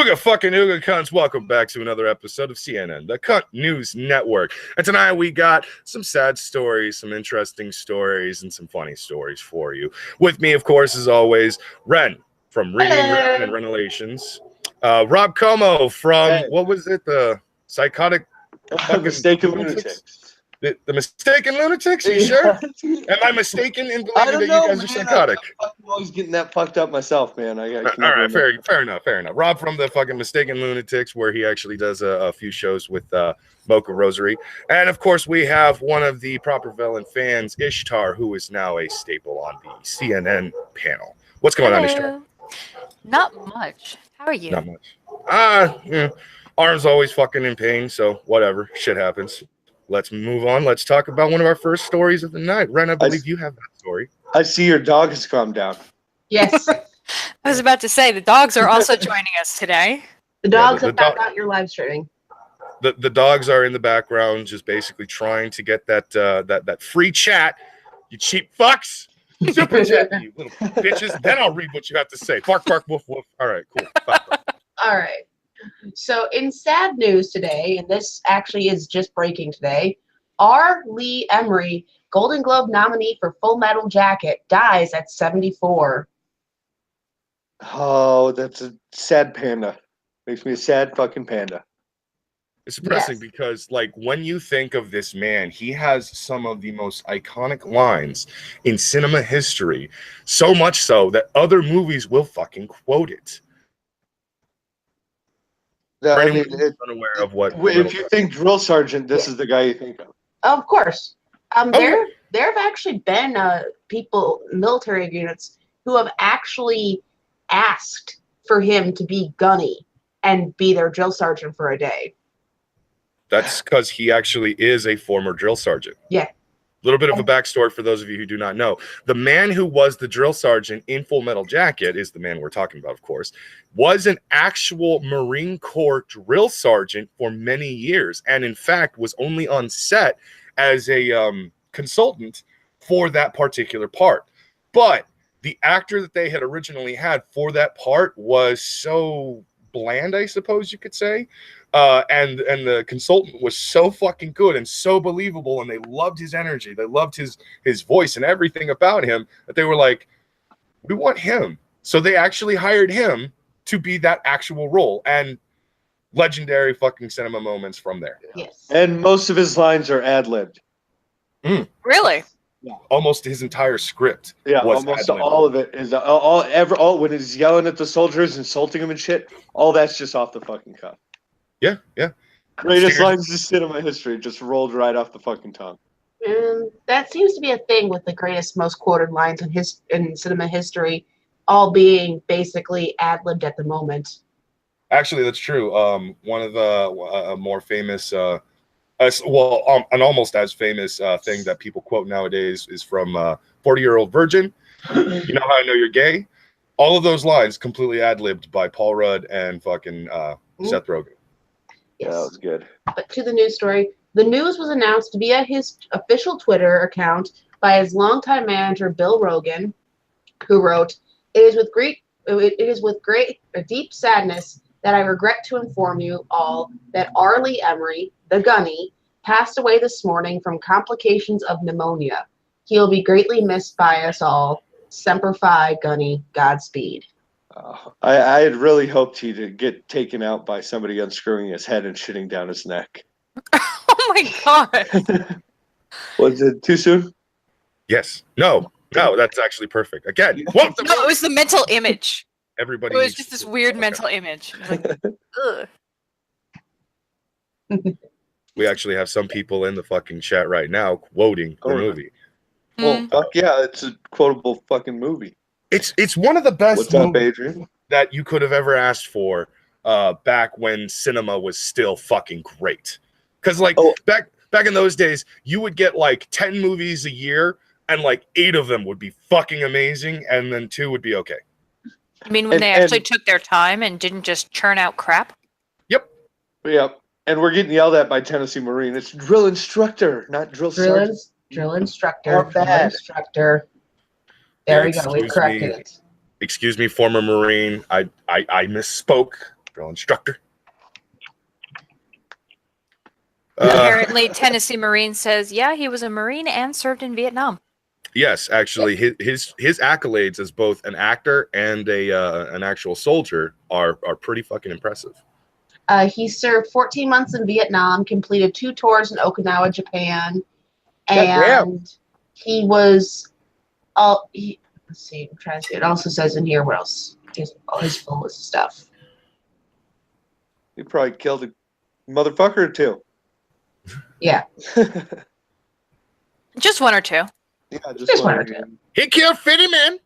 Ooga fucking ooga cunts, welcome back to another episode of CNN, the Cunt News Network. And tonight we got some sad stories, some interesting stories, and some funny stories for you. With me, of course, as always, Ren from Reading Ren and Relations. Rob Como from, what was it, the Psychotic Mistaken Lunatics. The Mistaken Lunatics? You sure? Am I mistaken in believing that you guys are psychotic? I'm always getting that fucked up myself, man. All right, fair enough. Rob from the fucking Mistaken Lunatics, where he actually does a few shows with Mocha Rosary. And, of course, we have one of the Proper Villain fans, Ishtar, who is now a staple on the CNN panel. What's going on, Ishtar? Not much. How are you? Not much. Arm's always fucking in pain, so whatever. Shit happens. Let's move on. Let's talk about one of our first stories of the night. Ren, I believe you have that story. I see your dog has calmed down. Yes. I was about to say, the dogs are also joining us today. The dogs have found out your live streaming. The dogs are in the background, just basically trying to get that free chat. You cheap fucks. Super chat, you little bitches. Then I'll read what you have to say. Bark, bark, woof, woof. All right, cool. Bye. All right. So in sad news today, and this actually is just breaking today, R. Lee Emery, Golden Globe nominee for Full Metal Jacket, dies at 74. Oh, that's a sad panda. Makes me a sad fucking panda. It's depressing because, like, when you think of this man, he has some of the most iconic lines in cinema history, so much so that other movies will fucking quote it. Unaware of what. If you think drill sergeant, this is the guy you think of. Of course. There have actually been military units who have actually asked for him to be gunny and be their drill sergeant for a day. That's because he actually is a former drill sergeant. Yeah. A little bit of a backstory for those of you who do not know. The man who was the drill sergeant in Full Metal Jacket is the man we're talking about, of course, was an actual Marine Corps drill sergeant for many years. And in fact, was only on set as a consultant for that particular part. But the actor that they had originally had for that part was so bland, I suppose you could say. And the consultant was so fucking good and so believable, and they loved his energy. They loved his voice and everything about him, that they were like, we want him. So they actually hired him to be that actual role, and legendary fucking cinema moments from there. Yes. And most of his lines are ad-libbed. Really? Yeah. Almost his entire script. Yeah, was almost ad-libbed. all of it is all when he's yelling at the soldiers, insulting them and shit. All that's just off the fucking cuff. Yeah. Greatest lines in cinema history just rolled right off the fucking tongue. And that seems to be a thing with the greatest, most quoted lines in cinema history, all being basically ad-libbed at the moment. Actually, that's true. One of the more famous, an almost as famous thing that people quote nowadays is from 40-Year-Old Virgin. You know how I know you're gay? All of those lines completely ad-libbed by Paul Rudd and fucking Seth Rogen. Yes. Yeah, that was good. But to the news story, the news was announced via his official Twitter account by his longtime manager, Bill Rogan, who wrote, It is with deep sadness that I regret to inform you all that R. Lee Emery, the gunny, passed away this morning from complications of pneumonia. He'll be greatly missed by us all. Semper Fi, gunny, Godspeed. I had really hoped he'd get taken out by somebody unscrewing his head and shitting down his neck. Oh my god. Was it too soon? Yes. No, that's actually perfect. Again, No, it was the mental image. Everybody. It was just this weird mental image. Like, ugh. We actually have some people in the fucking chat right now quoting the movie. Well, fuck yeah, it's a quotable fucking movie. It's one of the best What's up, movies Adrian? that you could have ever asked for back when cinema was still fucking great. Because back in those days, you would get like 10 movies a year, and like 8 of them would be fucking amazing, and then 2 would be okay. I mean, when they actually took their time and didn't just churn out crap? Yep. And we're getting yelled at by Tennessee Marine. It's drill instructor, not drill sergeant. Drill instructor. Drill instructor. There we go. We corrected it. Excuse me, former Marine. I misspoke. drill instructor. Apparently, Tennessee Marine says, yeah, he was a Marine and served in Vietnam. Yes, actually, his accolades as both an actor and an actual soldier are pretty fucking impressive. He served 14 months in Vietnam, completed 2 tours in Okinawa, Japan, and he was. Let's see. I'm trying to see. It also says in here what else. His full list of stuff. He probably killed a motherfucker or 2. Yeah. Just 1 or 2. Yeah, Just 1 or 2. He killed 50 men.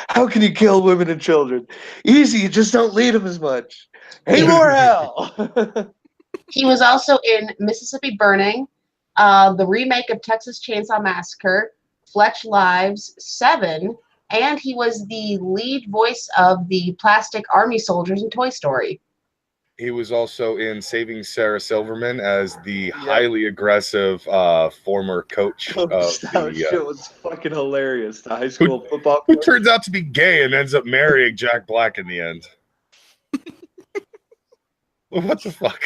How can you kill women and children? Easy, you just don't lead them as much. Hey, more hell! He was also in Mississippi Burning, the remake of Texas Chainsaw Massacre, Fletch Lives, 7, and he was the lead voice of the plastic army soldiers in Toy Story. He was also in Saving Sarah Silverman as the highly aggressive former coach. That shit was fucking hilarious. The high school football who coach. turns out to be gay and ends up marrying Jack Black in the end. What the fuck?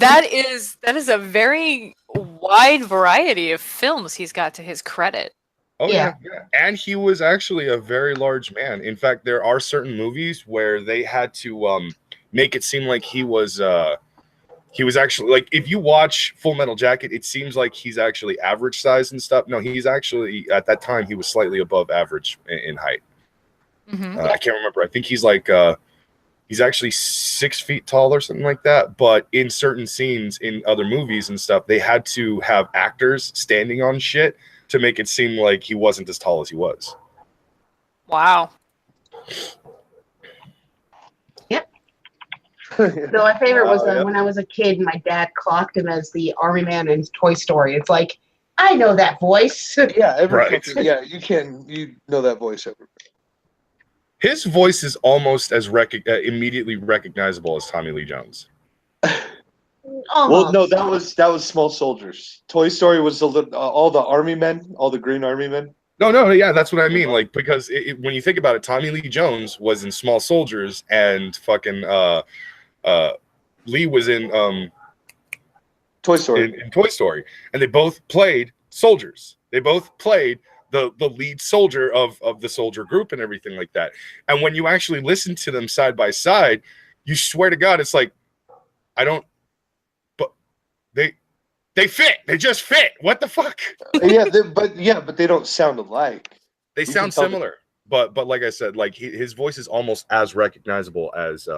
That is a very wide variety of films he's got to his credit. Oh yeah. And he was actually a very large man. In fact, there are certain movies where they had to make it seem like he was actually, like, if you watch Full Metal Jacket, it seems like he's actually average size and stuff. No, he's actually, at that time, he was slightly above average in height. Mm-hmm. I can't remember. I think he's like he's actually 6 feet tall or something like that. But in certain scenes in other movies and stuff, they had to have actors standing on shit to make it seem like he wasn't as tall as he was. Wow. So my favorite was when I was a kid and my dad clocked him as the army man in Toy Story. It's like, I know that voice. Yeah, Right. Yeah, you know that voice everywhere. His voice is almost as immediately recognizable as Tommy Lee Jones. Well, no, that was Small Soldiers. Toy Story was all the army men, all the green army men. No, yeah, that's what I mean. Like, because when you think about it, Tommy Lee Jones was in Small Soldiers, and fucking Lee was in Toy Story. In Toy Story, and they both played soldiers. They both played the lead soldier of the soldier group and everything like that. And when you actually listen to them side by side, you swear to God, it's like, but they fit. They just fit. What the fuck? but they don't sound alike. They sound similar, but like I said, like his voice is almost as recognizable as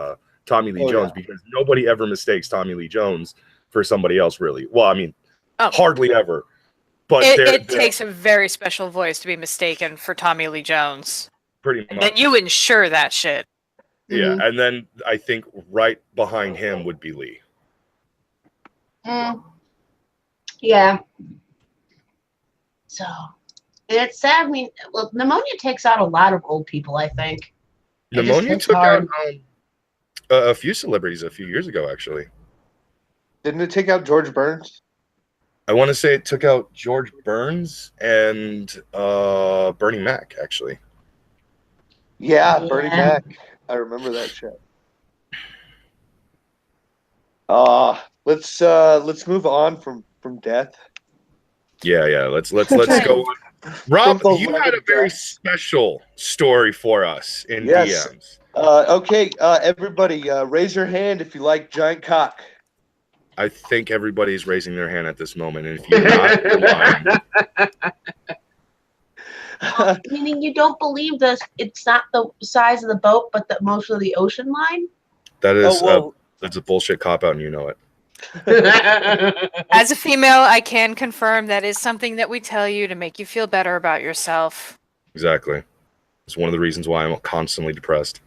Tommy Lee Jones, because nobody ever mistakes Tommy Lee Jones for somebody else, really. Well, I mean, hardly ever. But it takes a very special voice to be mistaken for Tommy Lee Jones. Pretty much. And then you ensure that shit. Yeah, Mm-hmm. and then I think right behind him would be Lee. Yeah. So, and it's sad. I mean, well, pneumonia takes out a lot of old people, I think. Pneumonia took out a few celebrities a few years ago, actually. Didn't it take out George Burns? I want to say it took out George Burns and Bernie Mac, actually. Yeah, Bernie Mac. I remember that shit. Let's move on from death. Yeah. Let's go on. Rob, you had a very special story for us in DMs. Okay, everybody, raise your hand if you like giant cock. I think everybody's raising their hand at this moment, and if you're not, you're lying. Meaning you don't believe this? It's not the size of the boat, but most of the ocean line. That is that's a bullshit cop out, and you know it. As a female, I can confirm that is something that we tell you to make you feel better about yourself. Exactly. It's one of the reasons why I'm constantly depressed.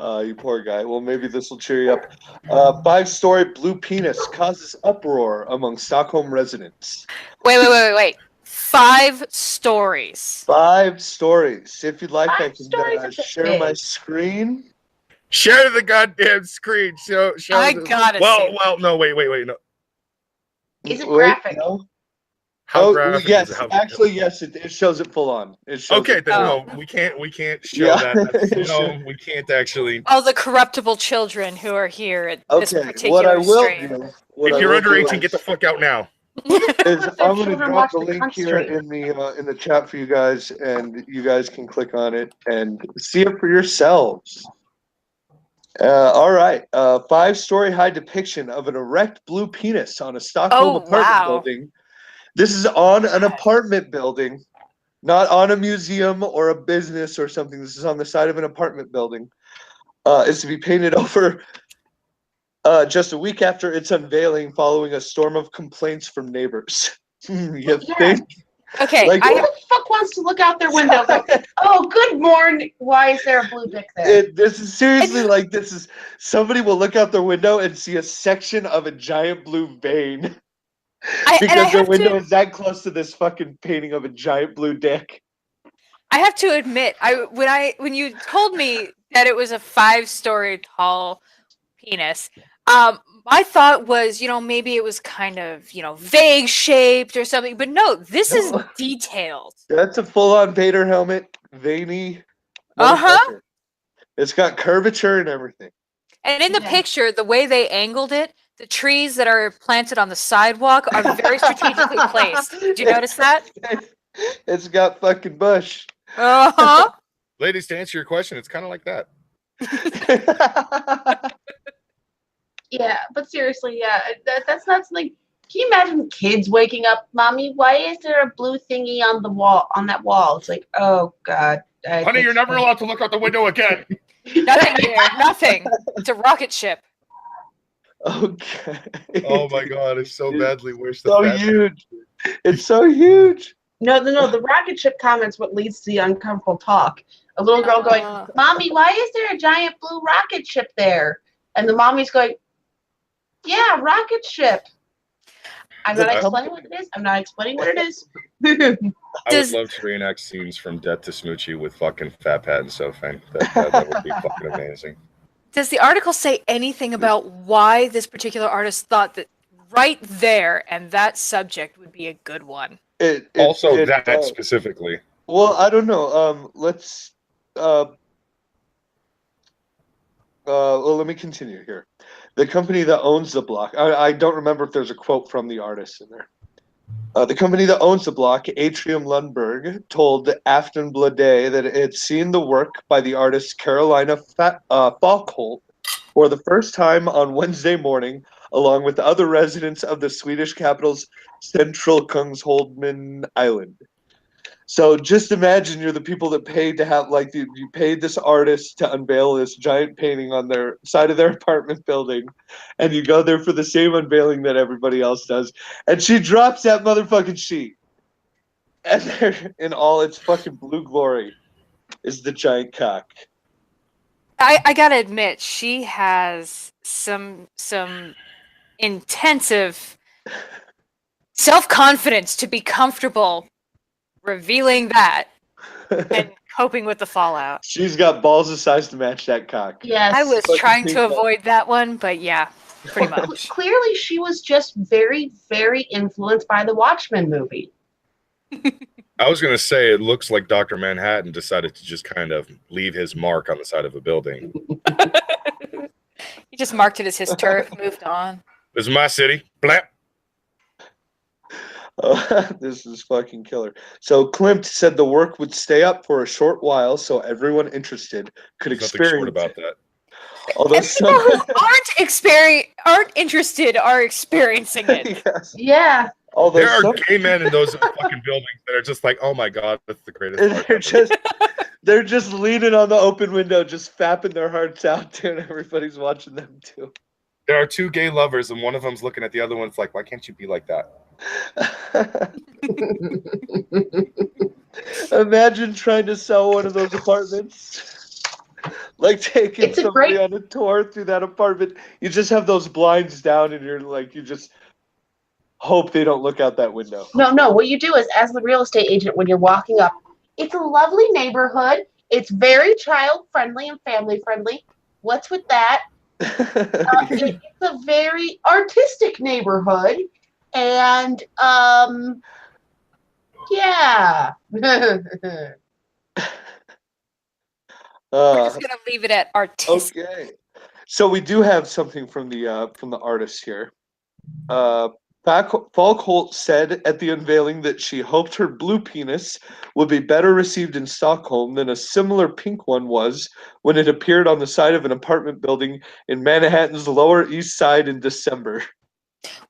You poor guy. Well, maybe this will cheer you up. 5-story blue penis causes uproar among Stockholm residents. Wait. 5 stories. 5 stories. If you'd like, 5 I can share my screen. Share the goddamn screen. Show I gotta see. Well, no, wait, no. Is it graphic? No. How graphic yes, is it? actually, yes, it shows it full on. It shows Okay, it then full no, on. we can't show Yeah. that. That's, Sure. no, we can't actually. All the corruptible children who are here at this Okay, particular what I will stream. do. What If I you're will under do 18, get the fuck out now. is Let their I'm going to children drop watch the the link Cunt here stream. in the chat for you guys, and you guys can click on it and see it for yourselves. All right, 5-story high depiction of an erect blue penis on a Stockholm Oh, apartment wow. building. This is on an apartment building, not on a museum or a business or something. This is on the side of an apartment building. Is to be painted over just a week after its unveiling, following a storm of complaints from neighbors. You Yeah. think? Okay, Like- Who the fuck wants to look out their window? Go, oh, good morning. Why is there a blue dick there? This is seriously like this is somebody will look out their window and see a section of a giant blue vein and I because their have window to, is that close to this fucking painting of a giant blue dick. I have to admit, when you told me that it was a 5-story tall penis, my thought was, maybe it was kind of, vague shaped or something. But no, this is No. detailed. That's a full-on Vader helmet, veiny. Uh-huh. motherfucker. It's got curvature and everything. And in the Yeah. picture, the way they angled it, the trees that are planted on the sidewalk are very strategically placed. Did you notice that? It's got fucking bush. Uh-huh. Ladies, to answer your question, it's kind of like that. Yeah, but seriously, yeah, that's not something. Can you imagine kids waking up, "Mommy, why is there a blue thingy on the wall, on that wall?" It's like, oh god. Honey, you're never allowed to look out the window again. Nothing here. Nothing. It's a rocket ship. Okay. Oh my god, I so badly wish So that. huge. It's so huge. No, the rocket ship comments what leads to the uncomfortable talk. A little girl going, "Mommy, why is there a giant blue rocket ship there?" And the mommy's going, "Yeah, rocket ship." I'm not explaining what it is. I'm not explaining what it is. I Does- would love to reenact scenes from Death to Smoochie with fucking Fat Pat and Sofan. That would be fucking amazing. Does the article say anything about why this particular artist thought that right there and that subject would be a good one? Also, that specifically. Well, I don't know. Let's. Well, let me continue here. The company that owns the block. I don't remember if there's a quote from the artist in there. The company that owns the block, Atrium Lundberg, told Aftonbladet that it had seen the work by the artist Carolina Falkholt for the first time on Wednesday morning, along with other residents of the Swedish capital's central Kungsholmen Island. So just imagine you're the people that paid to have, like, you paid this artist to unveil this giant painting on their side of their apartment building, and you go there for the same unveiling that everybody else does, and she drops that motherfucking sheet, and there, in all its fucking blue glory, is the giant cock. I gotta admit, she has some intensive self-confidence to be comfortable revealing that and coping with the fallout. She's got balls the size to match that cock. Yes. I was Fucking trying to people. avoid that one, but yeah, pretty much. Clearly, she was just very, very influenced by the Watchmen movie. I was going to say, it looks like Dr. Manhattan decided to just kind of leave his mark on the side of a building. He just marked it as his turf, moved on. This is my city. Blap. This is fucking killer. So Klimt said the work would stay up for a short while so everyone interested could There's nothing short experience about it. that. Although And people who aren't interested are experiencing it. Yes. Yeah. Although There are some- gay men in those fucking buildings that are just like, oh my god, that's the greatest and part. they're just leaning on the open window, just fapping their hearts out too, and everybody's watching them too. There are two gay lovers, and one of them's looking at the other one's like, why can't you be like that? Imagine trying to sell one of those apartments. Like taking It's a somebody great- on a tour through that apartment. You just have those blinds down and you're like, you just hope they don't look out that window. No. What you do is, as the real estate agent, when you're walking up, it's a lovely neighborhood. It's very child friendly and family friendly. What's with that? It's a very artistic neighborhood, and yeah. We're just gonna leave it at artistic. Okay. So we do have something from the artist here. Falk Holt said at the unveiling that she hoped her blue penis would be better received in Stockholm than a similar pink one was when it appeared on the side of an apartment building in Manhattan's Lower East Side in December.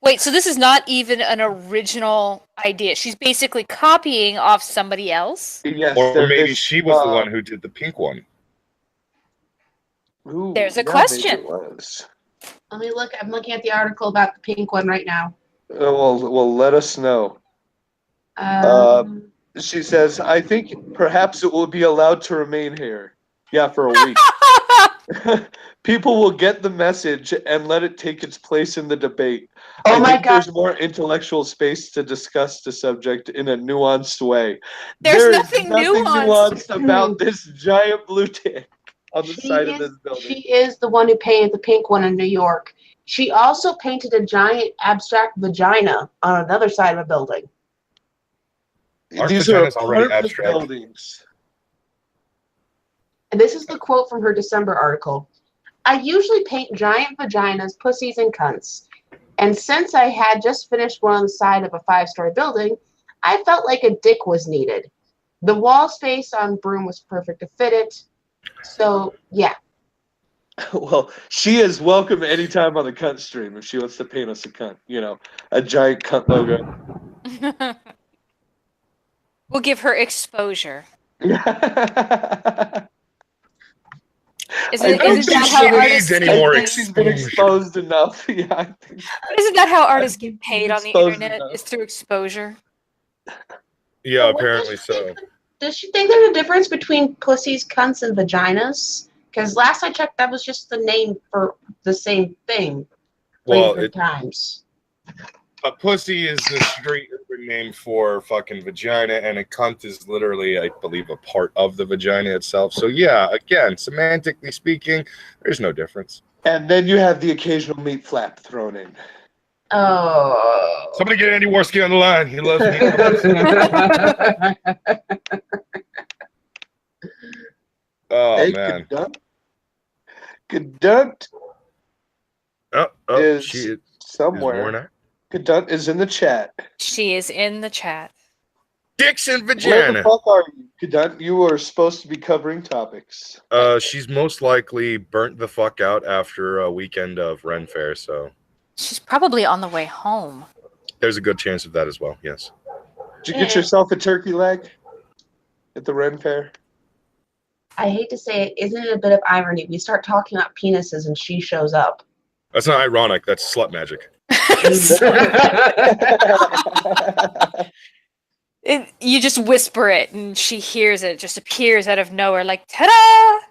Wait, so this is not even an original idea. She's basically copying off somebody else? Yes, Or maybe she was the one who did the pink one. Ooh, There's a maybe question. it was. Let me look. I'm looking at the article about the pink one right now. Well, let us know. She says, I think perhaps it will be allowed to remain here. Yeah, for a week. People will get the message and let it take its place in the debate. Oh my think God. There's more intellectual space to discuss the subject in a nuanced way. There's nothing nuanced. about this giant blue tick on the side of this building. She is the one who painted the pink one in New York. She also painted a giant abstract vagina on another side of a building. These are already apartment abstract. buildings. And this is the quote from her December article. I usually paint giant vaginas, pussies, and cunts. And since I had just finished one on the side of a 5-story building, I felt like a dick was needed. The wall space on Broom was perfect to fit it. So, yeah. Well, she is welcome anytime on the cunt stream if she wants to paint us a cunt. You know, a giant cunt logo. We'll give her exposure. Isn't that how artists any get more paid? She's been exposed enough. Yeah, I think Isn't that how artists get paid on the exposed internet? enough. Is through exposure. Yeah, But what apparently does she so. think- Does she think there's a difference between pussies, cunts, and vaginas? Because last I checked, that was just the name for the same thing. Well, different times. a pussy is the street urban name for fucking vagina, and a cunt is literally, I believe, a part of the vagina itself. So yeah, again, semantically speaking, there's no difference. And then you have the occasional meat flap thrown in. Oh. Somebody get Andy Warski on the line. He loves me. Oh Hey, man. Cadunt Oh, is she is somewhere. worn out. Cadunt is in the chat. She is in the chat. Dicks and Where the vagina. fuck are you, Cadunt? You are supposed to be covering topics. She's most likely burnt the fuck out after a weekend of Ren Fair, so She's probably on the way home. there's a good chance of that as well. Yes. Did you get yourself a turkey leg at the Ren Fair? I hate to say it, isn't it a bit of irony? We start talking about penises and she shows up. That's not ironic. That's slut magic. You just whisper it and she hears it. It just appears out of nowhere like, ta-da!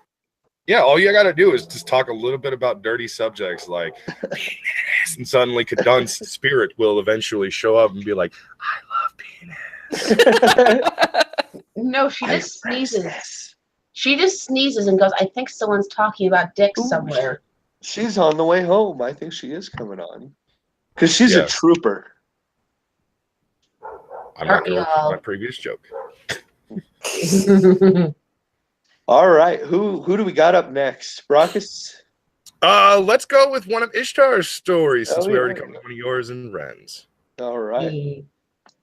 Yeah, all you gotta do is just talk a little bit about dirty subjects like penis, and suddenly Cadunt's spirit will eventually show up and be like, I love penis. No, she just sneezes. She just sneezes and goes, I think someone's talking about dicks somewhere. She's on the way home. I think she is coming on. Because she's a trooper. I'm not going to repeat my previous joke. All right. Who do we got up next? Brockus? Let's go with one of Ishtar's stories since we already yeah. covered one of yours and Ren's. All right.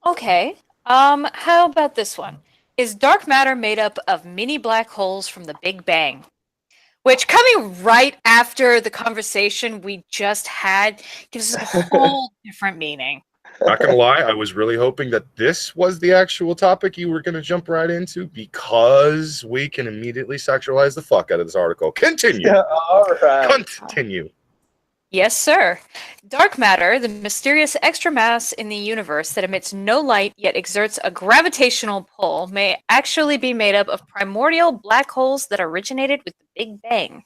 Okay. How about this one? Is dark matter made up of mini black holes from the Big Bang? Which, coming right after the conversation we just had, gives us a whole different meaning. Not gonna lie, I was really hoping that this was the actual topic you were gonna jump right into because we can immediately sexualize the fuck out of this article. Continue. Yeah, all right. Continue. Yes, sir. Dark matter, the mysterious extra mass in the universe that emits no light yet exerts a gravitational pull, may actually be made up of primordial black holes that originated with the Big Bang.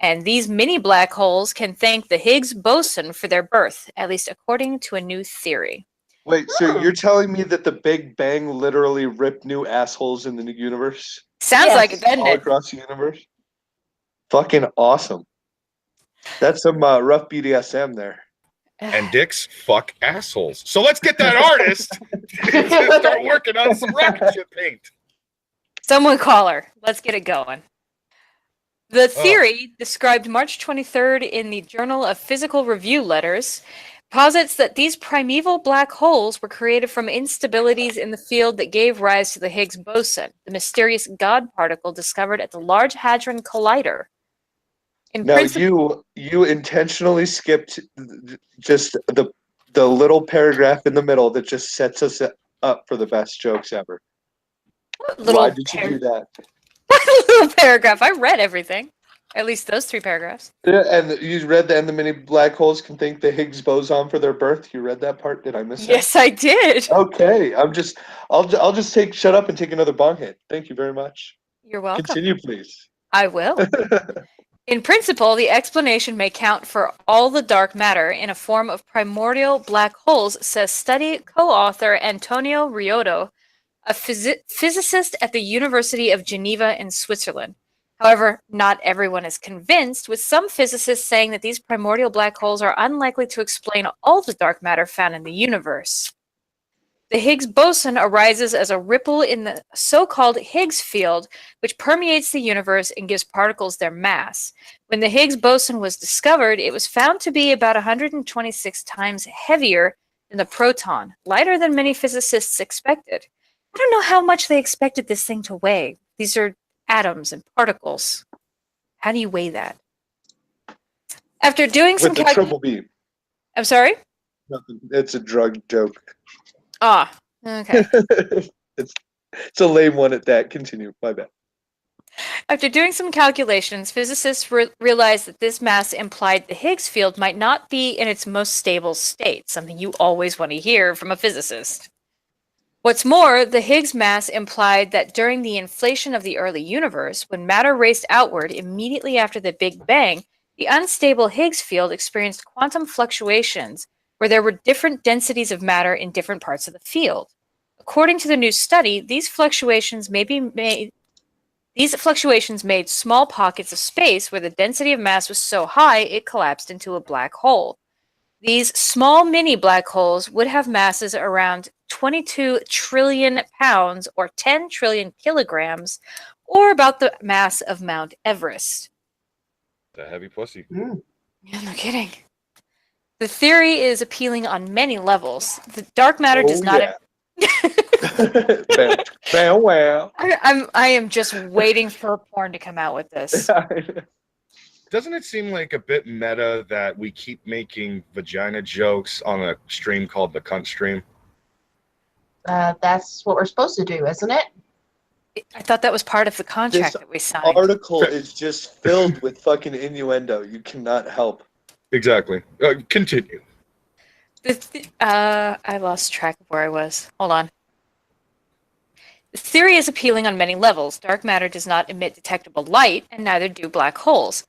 And these mini black holes can thank the Higgs boson for their birth, at least according to a new theory. Wait, so you're telling me that the Big Bang literally ripped new assholes in the universe? Sounds like it, doesn't All it? across the universe? Fucking awesome. That's some rough BDSM there. And dicks fuck assholes. So let's get that artist to start working on some rocket ship paint. Someone call her. Let's get it going. The theory, described March 23rd in the Journal of Physical Review Letters, posits that these primeval black holes were created from instabilities in the field that gave rise to the Higgs boson, the mysterious God particle discovered at the Large Hadron Collider. Now you intentionally skipped just the little paragraph in the middle that just sets us up for the best jokes ever. Why did you do that? Little paragraph. I read everything. At least those 3 paragraphs. Yeah, and you read and the many black holes can thank the Higgs boson for their birth. You read that part? Did I miss it? Yes, I did. Okay, I'll just shut up and take another bong hit. Thank you very much. You're welcome. Continue, please. I will. In principle, the explanation may count for all the dark matter in a form of primordial black holes, says study co-author Antonio Riotto, a physicist at the University of Geneva in Switzerland. However, not everyone is convinced, with some physicists saying that these primordial black holes are unlikely to explain all the dark matter found in the universe. The Higgs boson arises as a ripple in the so-called Higgs field, which permeates the universe and gives particles their mass. When the Higgs boson was discovered, it was found to be about 126 times heavier than the proton, lighter than many physicists expected. I don't know how much they expected this thing to weigh. These are atoms and particles. How do you weigh that? After doing some With the triple B. I'm sorry? Nothing. It's a drug joke. Ah, okay. It's a lame one at that. Continue. My bad. After doing some calculations, physicists realized that this mass implied the Higgs field might not be in its most stable state, something you always want to hear from a physicist. What's more, the Higgs mass implied that during the inflation of the early universe, when matter raced outward immediately after the Big Bang, the unstable Higgs field experienced quantum fluctuations where there were different densities of matter in different parts of the field. According to the new study, these fluctuations made small pockets of space where the density of mass was so high it collapsed into a black hole. These small mini black holes would have masses around 22 trillion pounds or 10 trillion kilograms, or about the mass of Mount Everest. The heavy pussy. Yeah, no kidding. The theory is appealing on many levels. The dark matter does not... Well. I am just waiting for porn to come out with this. Doesn't it seem like a bit meta that we keep making vagina jokes on a stream called the Cunt stream? That's what we're supposed to do, isn't it? I thought that was part of the contract This that we signed. Article is just filled with fucking innuendo. You cannot help. Exactly. Continue. I lost track of where I was. Hold on. The theory is appealing on many levels. Dark matter does not emit detectable light, and neither do black holes.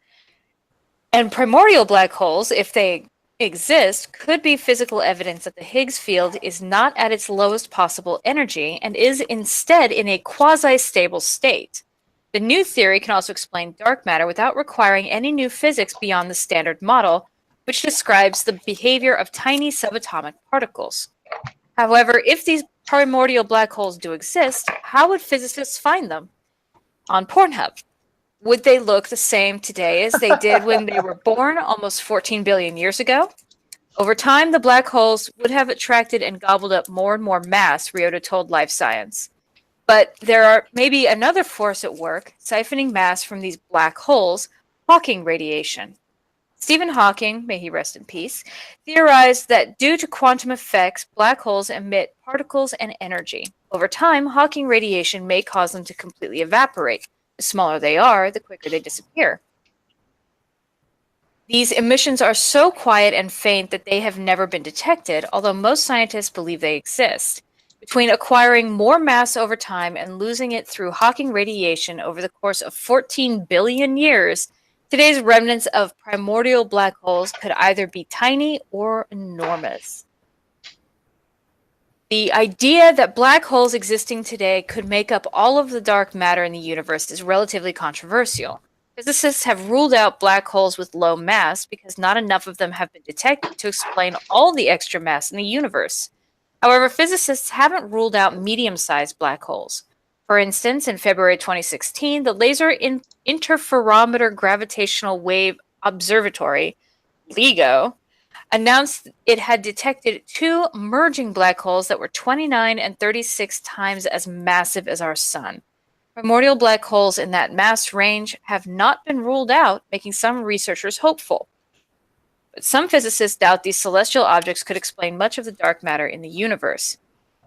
And primordial black holes, if they exist, could be physical evidence that the Higgs field is not at its lowest possible energy and is instead in a quasi-stable state. The new theory can also explain dark matter without requiring any new physics beyond the standard model, which describes the behavior of tiny subatomic particles. However, if these primordial black holes do exist, how would physicists find them? On Pornhub. Would they look the same today as they did when they were born almost 14 billion years ago? Over time, the black holes would have attracted and gobbled up more and more mass, Riotto told Life Science. But there may be another force at work, siphoning mass from these black holes, Hawking radiation. Stephen Hawking, may he rest in peace, theorized that due to quantum effects, black holes emit particles and energy. Over time, Hawking radiation may cause them to completely evaporate. The smaller they are, the quicker they disappear. These emissions are so quiet and faint that they have never been detected, although most scientists believe they exist. Between acquiring more mass over time and losing it through Hawking radiation over the course of 14 billion years, today's remnants of primordial black holes could either be tiny or enormous. The idea that black holes existing today could make up all of the dark matter in the universe is relatively controversial. Physicists have ruled out black holes with low mass because not enough of them have been detected to explain all the extra mass in the universe. However, physicists haven't ruled out medium-sized black holes. For instance, in February 2016, the Laser Interferometer Gravitational Wave Observatory, LIGO, announced it had detected 2 merging black holes that were 29 and 36 times as massive as our Sun. Primordial black holes in that mass range have not been ruled out, making some researchers hopeful. But some physicists doubt these celestial objects could explain much of the dark matter in the universe.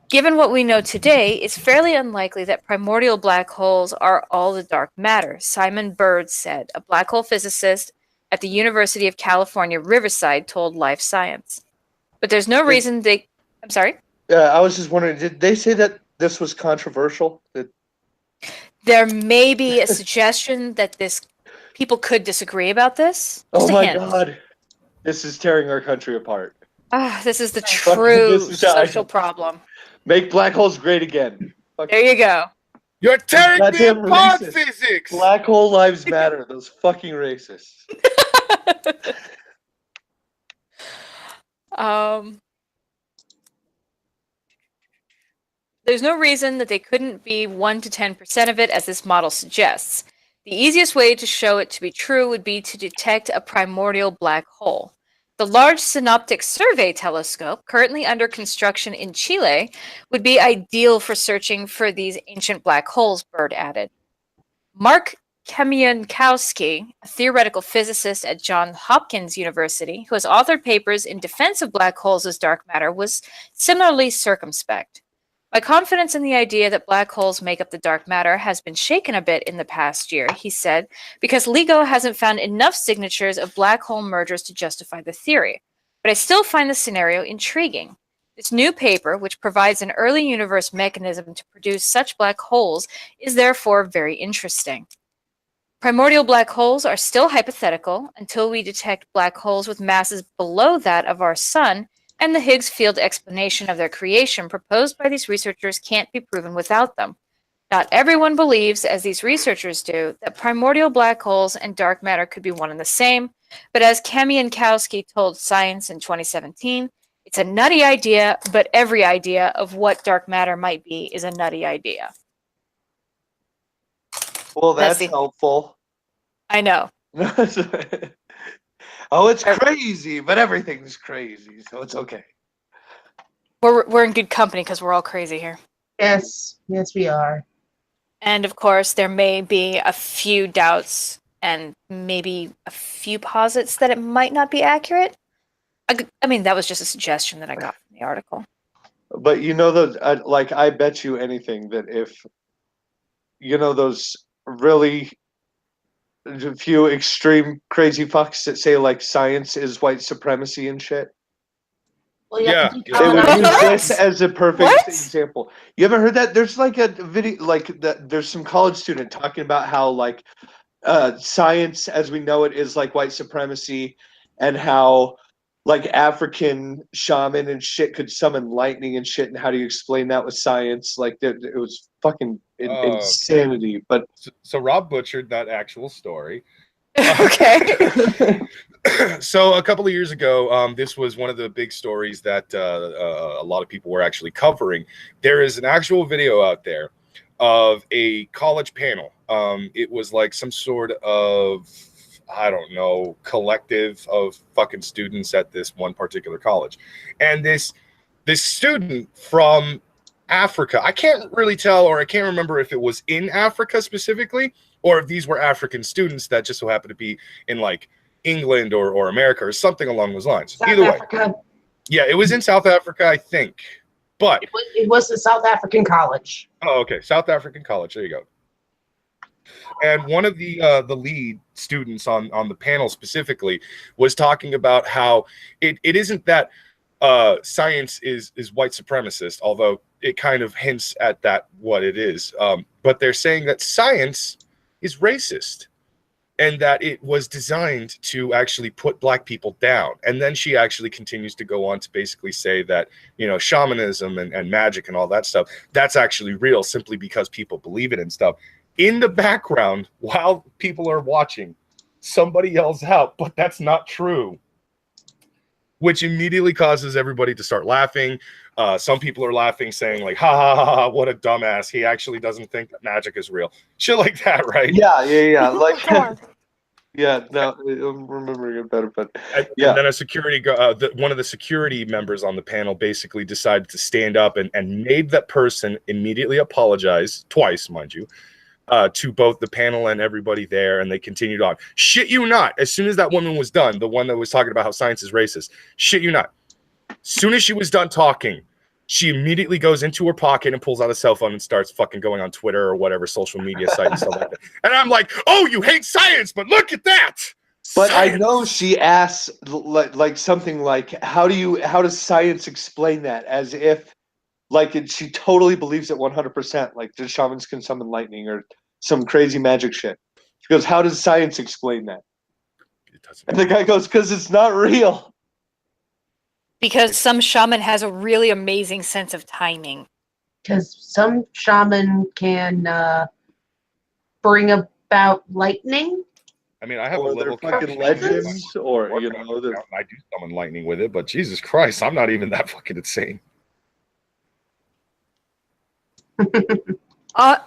Given what we know today, it's fairly unlikely that primordial black holes are all the dark matter, Simon Bird said, a black hole physicist at the University of California, Riverside, told Life Science. But there's no reason they... I'm sorry? I was just wondering, did they say that this was controversial? There may be a suggestion that people could disagree about this. Oh Just a my hint. God. This is tearing our country apart. This is the true This is- social problem. Make black holes great again. Fuck. There you go. You're tearing me Goddamn apart, racist. physics. Black hole lives matter. Those fucking racists. There's no reason that they couldn't be 1 to 10% of it, as this model suggests. The easiest way to show it to be true would be to detect a primordial black hole. The Large Synoptic Survey Telescope, currently under construction in Chile, would be ideal for searching for these ancient black holes, Bird added. Mark Kamiankowski, a theoretical physicist at Johns Hopkins University, who has authored papers in defense of black holes as dark matter, was similarly circumspect. My confidence in the idea that black holes make up the dark matter has been shaken a bit in the past year, he said, because LIGO hasn't found enough signatures of black hole mergers to justify the theory. But I still find the scenario intriguing. This new paper, which provides an early universe mechanism to produce such black holes, is therefore very interesting. Primordial black holes are still hypothetical until we detect black holes with masses below that of our Sun, and the Higgs field explanation of their creation proposed by these researchers can't be proven without them. Not everyone believes, as these researchers do, that primordial black holes and dark matter could be one and the same, but as Kamiankowski told Science in 2017, it's a nutty idea, but every idea of what dark matter might be is a nutty idea. Well, that's helpful. I know. Oh, it's crazy, but everything's crazy, so it's okay. We're in good company because we're all crazy here. Yes, we are. And of course, there may be a few doubts and maybe a few posits that it might not be accurate. I mean, that was just a suggestion that I got from the article. But you know, like, I bet you anything that if, you know, those really few extreme crazy fucks that say like science is white supremacy and shit. Well, Yeah. They would use What? this as a perfect What? example. You ever heard that? There's like a video, like there's some college student talking about how like science as we know it is like white supremacy, and how like African shaman and shit could summon lightning and shit, and how do you explain that with science? Like it was fucking insanity. But So Rob butchered that actual story. Okay. So a couple of years ago, this was one of the big stories that a lot of people were actually covering. There is an actual video out there of a college panel. It was like some sort of, I don't know, collective of fucking students at this one particular college. And this student from Africa, I can't really tell, or I can't remember if it was in Africa specifically, or if these were African students that just so happened to be in like England or America or something along those lines. South Either Africa. way. Yeah, it was in South Africa, I think. But It was the South African college. oh, okay, South African college. There you go. And one of the lead students on the panel specifically was talking about how it isn't that science is white supremacist, although it kind of hints at that what it is. But they're saying that science is racist and that it was designed to actually put black people down. And then she actually continues to go on to basically say that, you know, shamanism and magic and all that stuff, that's actually real simply because people believe it and stuff. In the background, while people are watching, somebody yells out, "But that's not true," which immediately causes everybody to start laughing. Some people are laughing, saying like, "Ha ha ha ha! What a dumbass! He actually doesn't think that magic is real." Shit like that, right? Yeah. Like, yeah. No, I'm remembering it better, but And then a security, one of the security members on the panel basically decided to stand up and made that person immediately apologize twice, mind you, to both the panel and everybody there, and they continued on. Shit you not. As soon as that woman was done, the one that was talking about how science is racist, shit you not. As soon as she was done talking, she immediately goes into her pocket and pulls out a cell phone and starts fucking going on Twitter or whatever social media site and stuff like that. And I'm like, oh, you hate science, but look at that. But Science. I know she asks like something like, how does science explain that? As if she totally believes it 100%, like the shamans can summon lightning or some crazy magic shit. She goes, how does science explain that? It doesn't. And the guy goes, because it's not real. Because some shaman has a really amazing sense of timing. Because some shaman can bring about lightning. I mean, I have Or a little they're fucking confusion. legends, or you know, I do summon lightning with it, but Jesus Christ, I'm not even that fucking insane.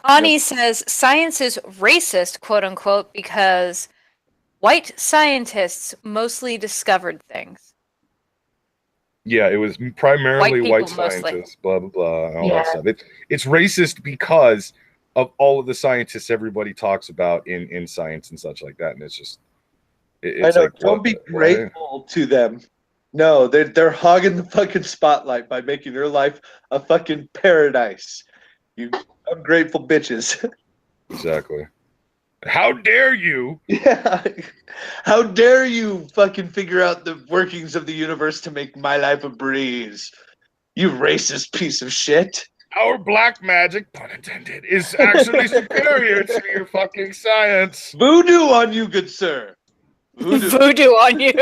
Ani says science is racist, quote unquote, because white scientists mostly discovered things. Yeah, it was primarily white people mostly. scientists, blah, blah, blah, and all that stuff. It's racist because of all of the scientists everybody talks about in science and such like that. And it's just... It's I know, like, don't be grateful to them. No, they're hogging the fucking spotlight by making your life a fucking paradise. You ungrateful bitches. Exactly. How dare you? Yeah. How dare you fucking figure out the workings of the universe to make my life a breeze? You racist piece of shit. Our black magic, pun intended, is actually superior to your fucking science. Voodoo on you, good sir. Voodoo on you.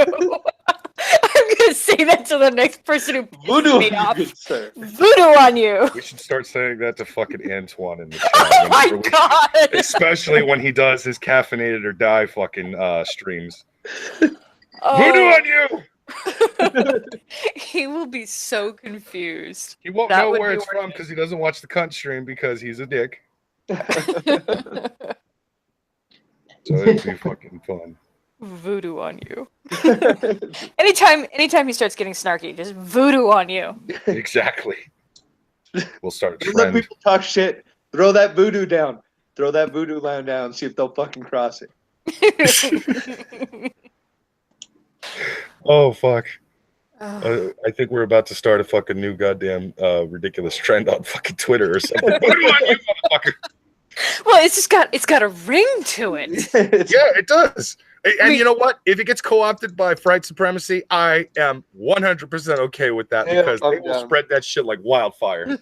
I'm gonna say that to the next person who pisses Voodoo me on off. you, good sir. Voodoo on you. We should start saying that to fucking Antoine in the chat. Oh my whenever god. Especially when he does his caffeinated or die fucking streams. Oh. Voodoo on you! He will be so confused. He won't That know would where be it's from because he doesn't watch the cunt stream because he's a dick. So it'd be fucking fun. Voodoo on you. anytime he starts getting snarky, just voodoo on you. Exactly. We'll start a Don't let trend. people talk shit. Throw that voodoo down. Throw that voodoo line down and see if they'll fucking cross it. Oh, fuck. Oh. I think we're about to start a fucking new goddamn ridiculous trend on fucking Twitter or something. Voodoo on you, motherfucker. Well, it's got a ring to it. Yeah, it does. And you know what? If it gets co-opted by Fright Supremacy, I am 100% okay with that because they will spread that shit like wildfire.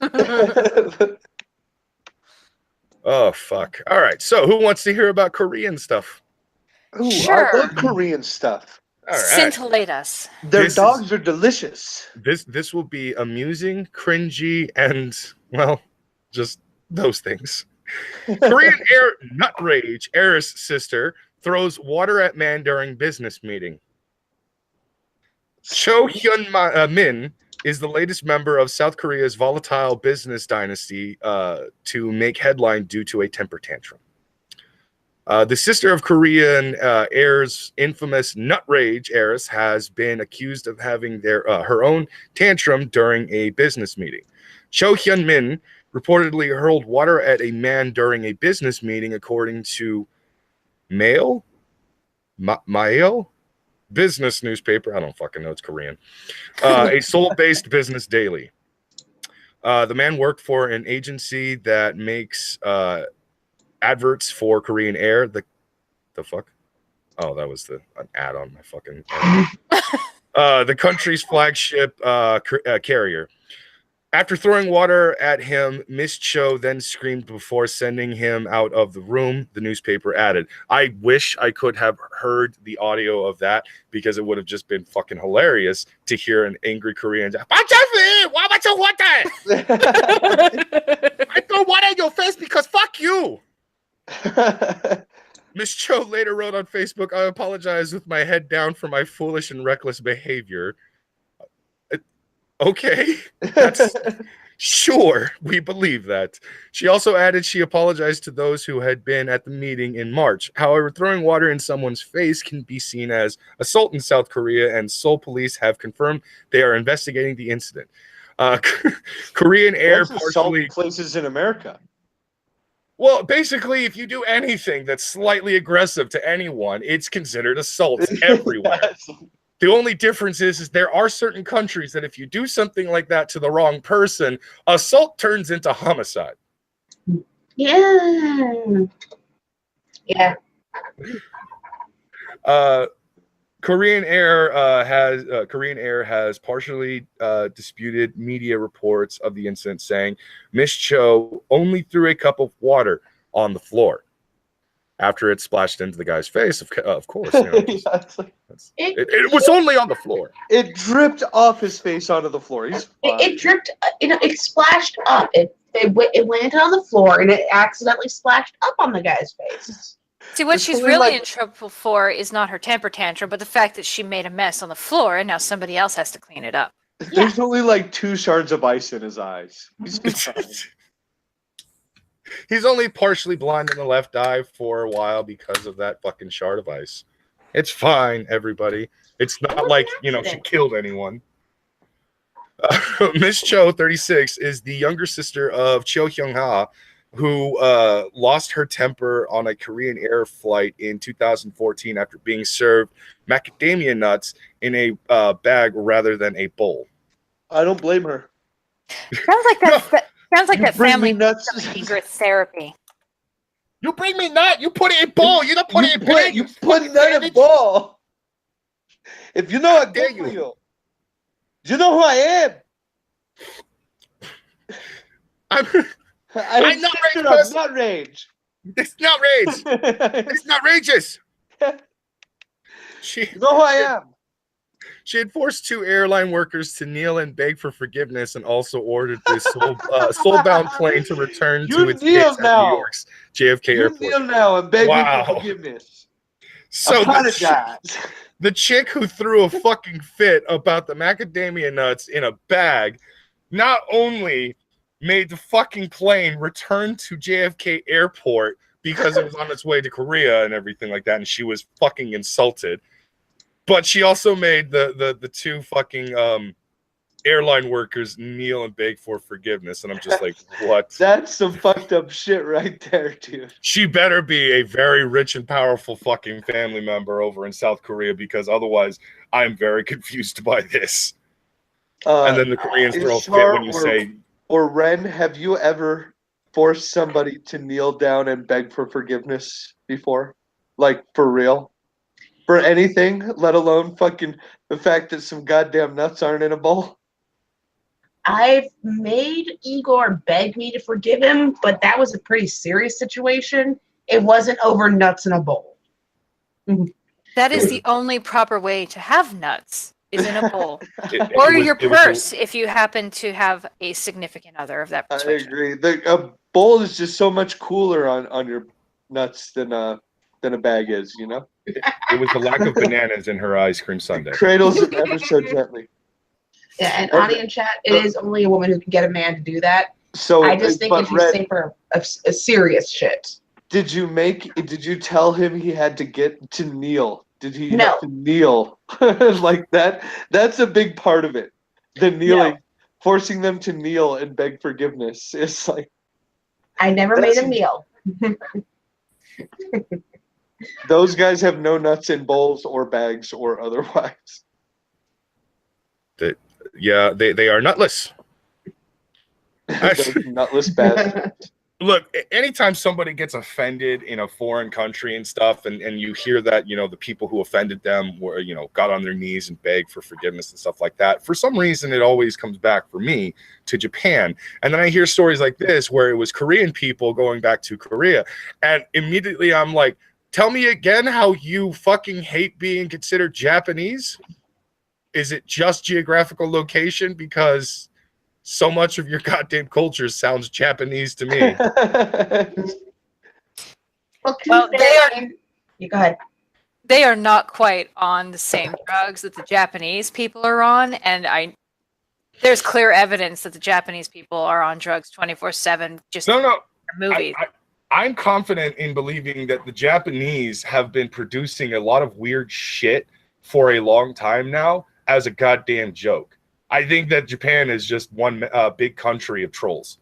Oh, fuck. All right. So who wants to hear about Korean stuff? Ooh, Sure. I love Korean stuff. All right. Scintillate us. Their This dogs are delicious. This will be amusing, cringy, and, well, just those things. Korean air nut rage. Heiress sister throws water at man during business meeting. Cho Hyun-min is the latest member of South Korea's volatile business dynasty to make headline due to a temper tantrum. The sister of Korean heir's infamous nut rage heiress has been accused of having her own tantrum during a business meeting. Cho Hyun-min reportedly hurled water at a man during a business meeting, according to Mail business newspaper. I don't fucking know. It's Korean. A Seoul-based business daily. The man worked for an agency that makes adverts for Korean Air. The fuck? Oh, that was an ad on my fucking. The country's flagship carrier. After throwing water at him, Miss Cho then screamed before sending him out of the room, the newspaper added. I wish I could have heard the audio of that because it would have just been fucking hilarious to hear an angry Korean. I throw water in your face because fuck you. Miss Cho later wrote on Facebook, "I apologize with my head down for my foolish and reckless behavior." Okay, that's sure, we believe that. She also added she apologized to those who had been at the meeting in March. However, throwing water in someone's face can be seen as assault in South Korea, and Seoul police have confirmed they are investigating the incident. Korean Air partially places in America. Well, basically, if you do anything that's slightly aggressive to anyone, it's considered assault everywhere. Yes. The only difference is there are certain countries that if you do something like that to the wrong person, assault turns into homicide. Yeah. Yeah. Korean Air has partially disputed media reports of the incident, saying Miss Cho only threw a cup of water on the floor after it splashed into the guy's face. Of course, you know, it was only on the floor. It dripped off his face onto the floor. It dripped. It splashed up. It landed on the floor and it accidentally splashed up on the guy's face. See, what she's really in trouble for is not her temper tantrum, but the fact that she made a mess on the floor and now somebody else has to clean it up. There's only like 2 shards of ice in his eyes. He's only partially blind in the left eye for a while because of that fucking shard of ice. It's fine, everybody. It's not like, you know, she killed anyone. Miss Cho, 36, is the younger sister of Cho Hyung-ha, who lost her temper on a Korean Air flight in 2014 after being served macadamia nuts in a bag rather than a bowl. I don't blame her. Sounds like that. Sounds like that family needs some anger therapy. You bring me nut. You put it in bowl. You don't put it in bag. You put it in a bowl. If you know how dare you. Do you know who I am? I'm not rage. Not rage. It's not rage. It's not rageous. You know who I am. She had forced 2 airline workers to kneel and beg for forgiveness, and also ordered this soul-bound plane to return to its base at New York's JFK Airport. You kneel now and beg for forgiveness. So the chick who threw a fucking fit about the macadamia nuts in a bag not only made the fucking plane return to JFK Airport because it was on its way to Korea and everything like that, and she was fucking insulted. But she also made the 2 fucking airline workers kneel and beg for forgiveness, and I'm just like, what? That's some fucked up shit right there, dude. She better be a very rich and powerful fucking family member over in South Korea, because otherwise I'm very confused by this. And then the Koreans throw a fit when you say... Or Ren, have you ever forced somebody to kneel down and beg for forgiveness before? Like, for real? For anything, let alone fucking the fact that some goddamn nuts aren't in a bowl? I've made Igor beg me to forgive him, but that was a pretty serious situation. It wasn't over nuts in a bowl. That is the only proper way to have nuts, is in a bowl. Or your purse, if you happen to have a significant other of that persuasion. I agree. A bowl is just so much cooler on your nuts than a bag is, you know? It was the lack of bananas in her ice cream sundae. Cradles it ever so gently. Yeah, and audience chat, it is only a woman who can get a man to do that. So I just think if you say for a serious shit. Did you tell him he had to get to kneel? Did he have to kneel like that? That's a big part of it. The kneeling, forcing them to kneel and beg forgiveness. It's like, I never made him kneel. Those guys have no nuts in bowls or bags or otherwise. They are nutless. Nutless bastards. Look, anytime somebody gets offended in a foreign country and stuff, and you hear that, you know, the people who offended them were, you know, got on their knees and begged for forgiveness and stuff like that, for some reason it always comes back for me to Japan. And then I hear stories like this where it was Korean people going back to Korea, and immediately I'm like, tell me again how you fucking hate being considered Japanese? Is it just geographical location? Because so much of your goddamn culture sounds Japanese to me. Well, Well, You go ahead. they are not quite on the same drugs that the Japanese people are on, and there's clear evidence that the Japanese people are on drugs 24/7. Just No. movies. I'm confident in believing that the Japanese have been producing a lot of weird shit for a long time now as a goddamn joke. I think that Japan is just one big country of trolls.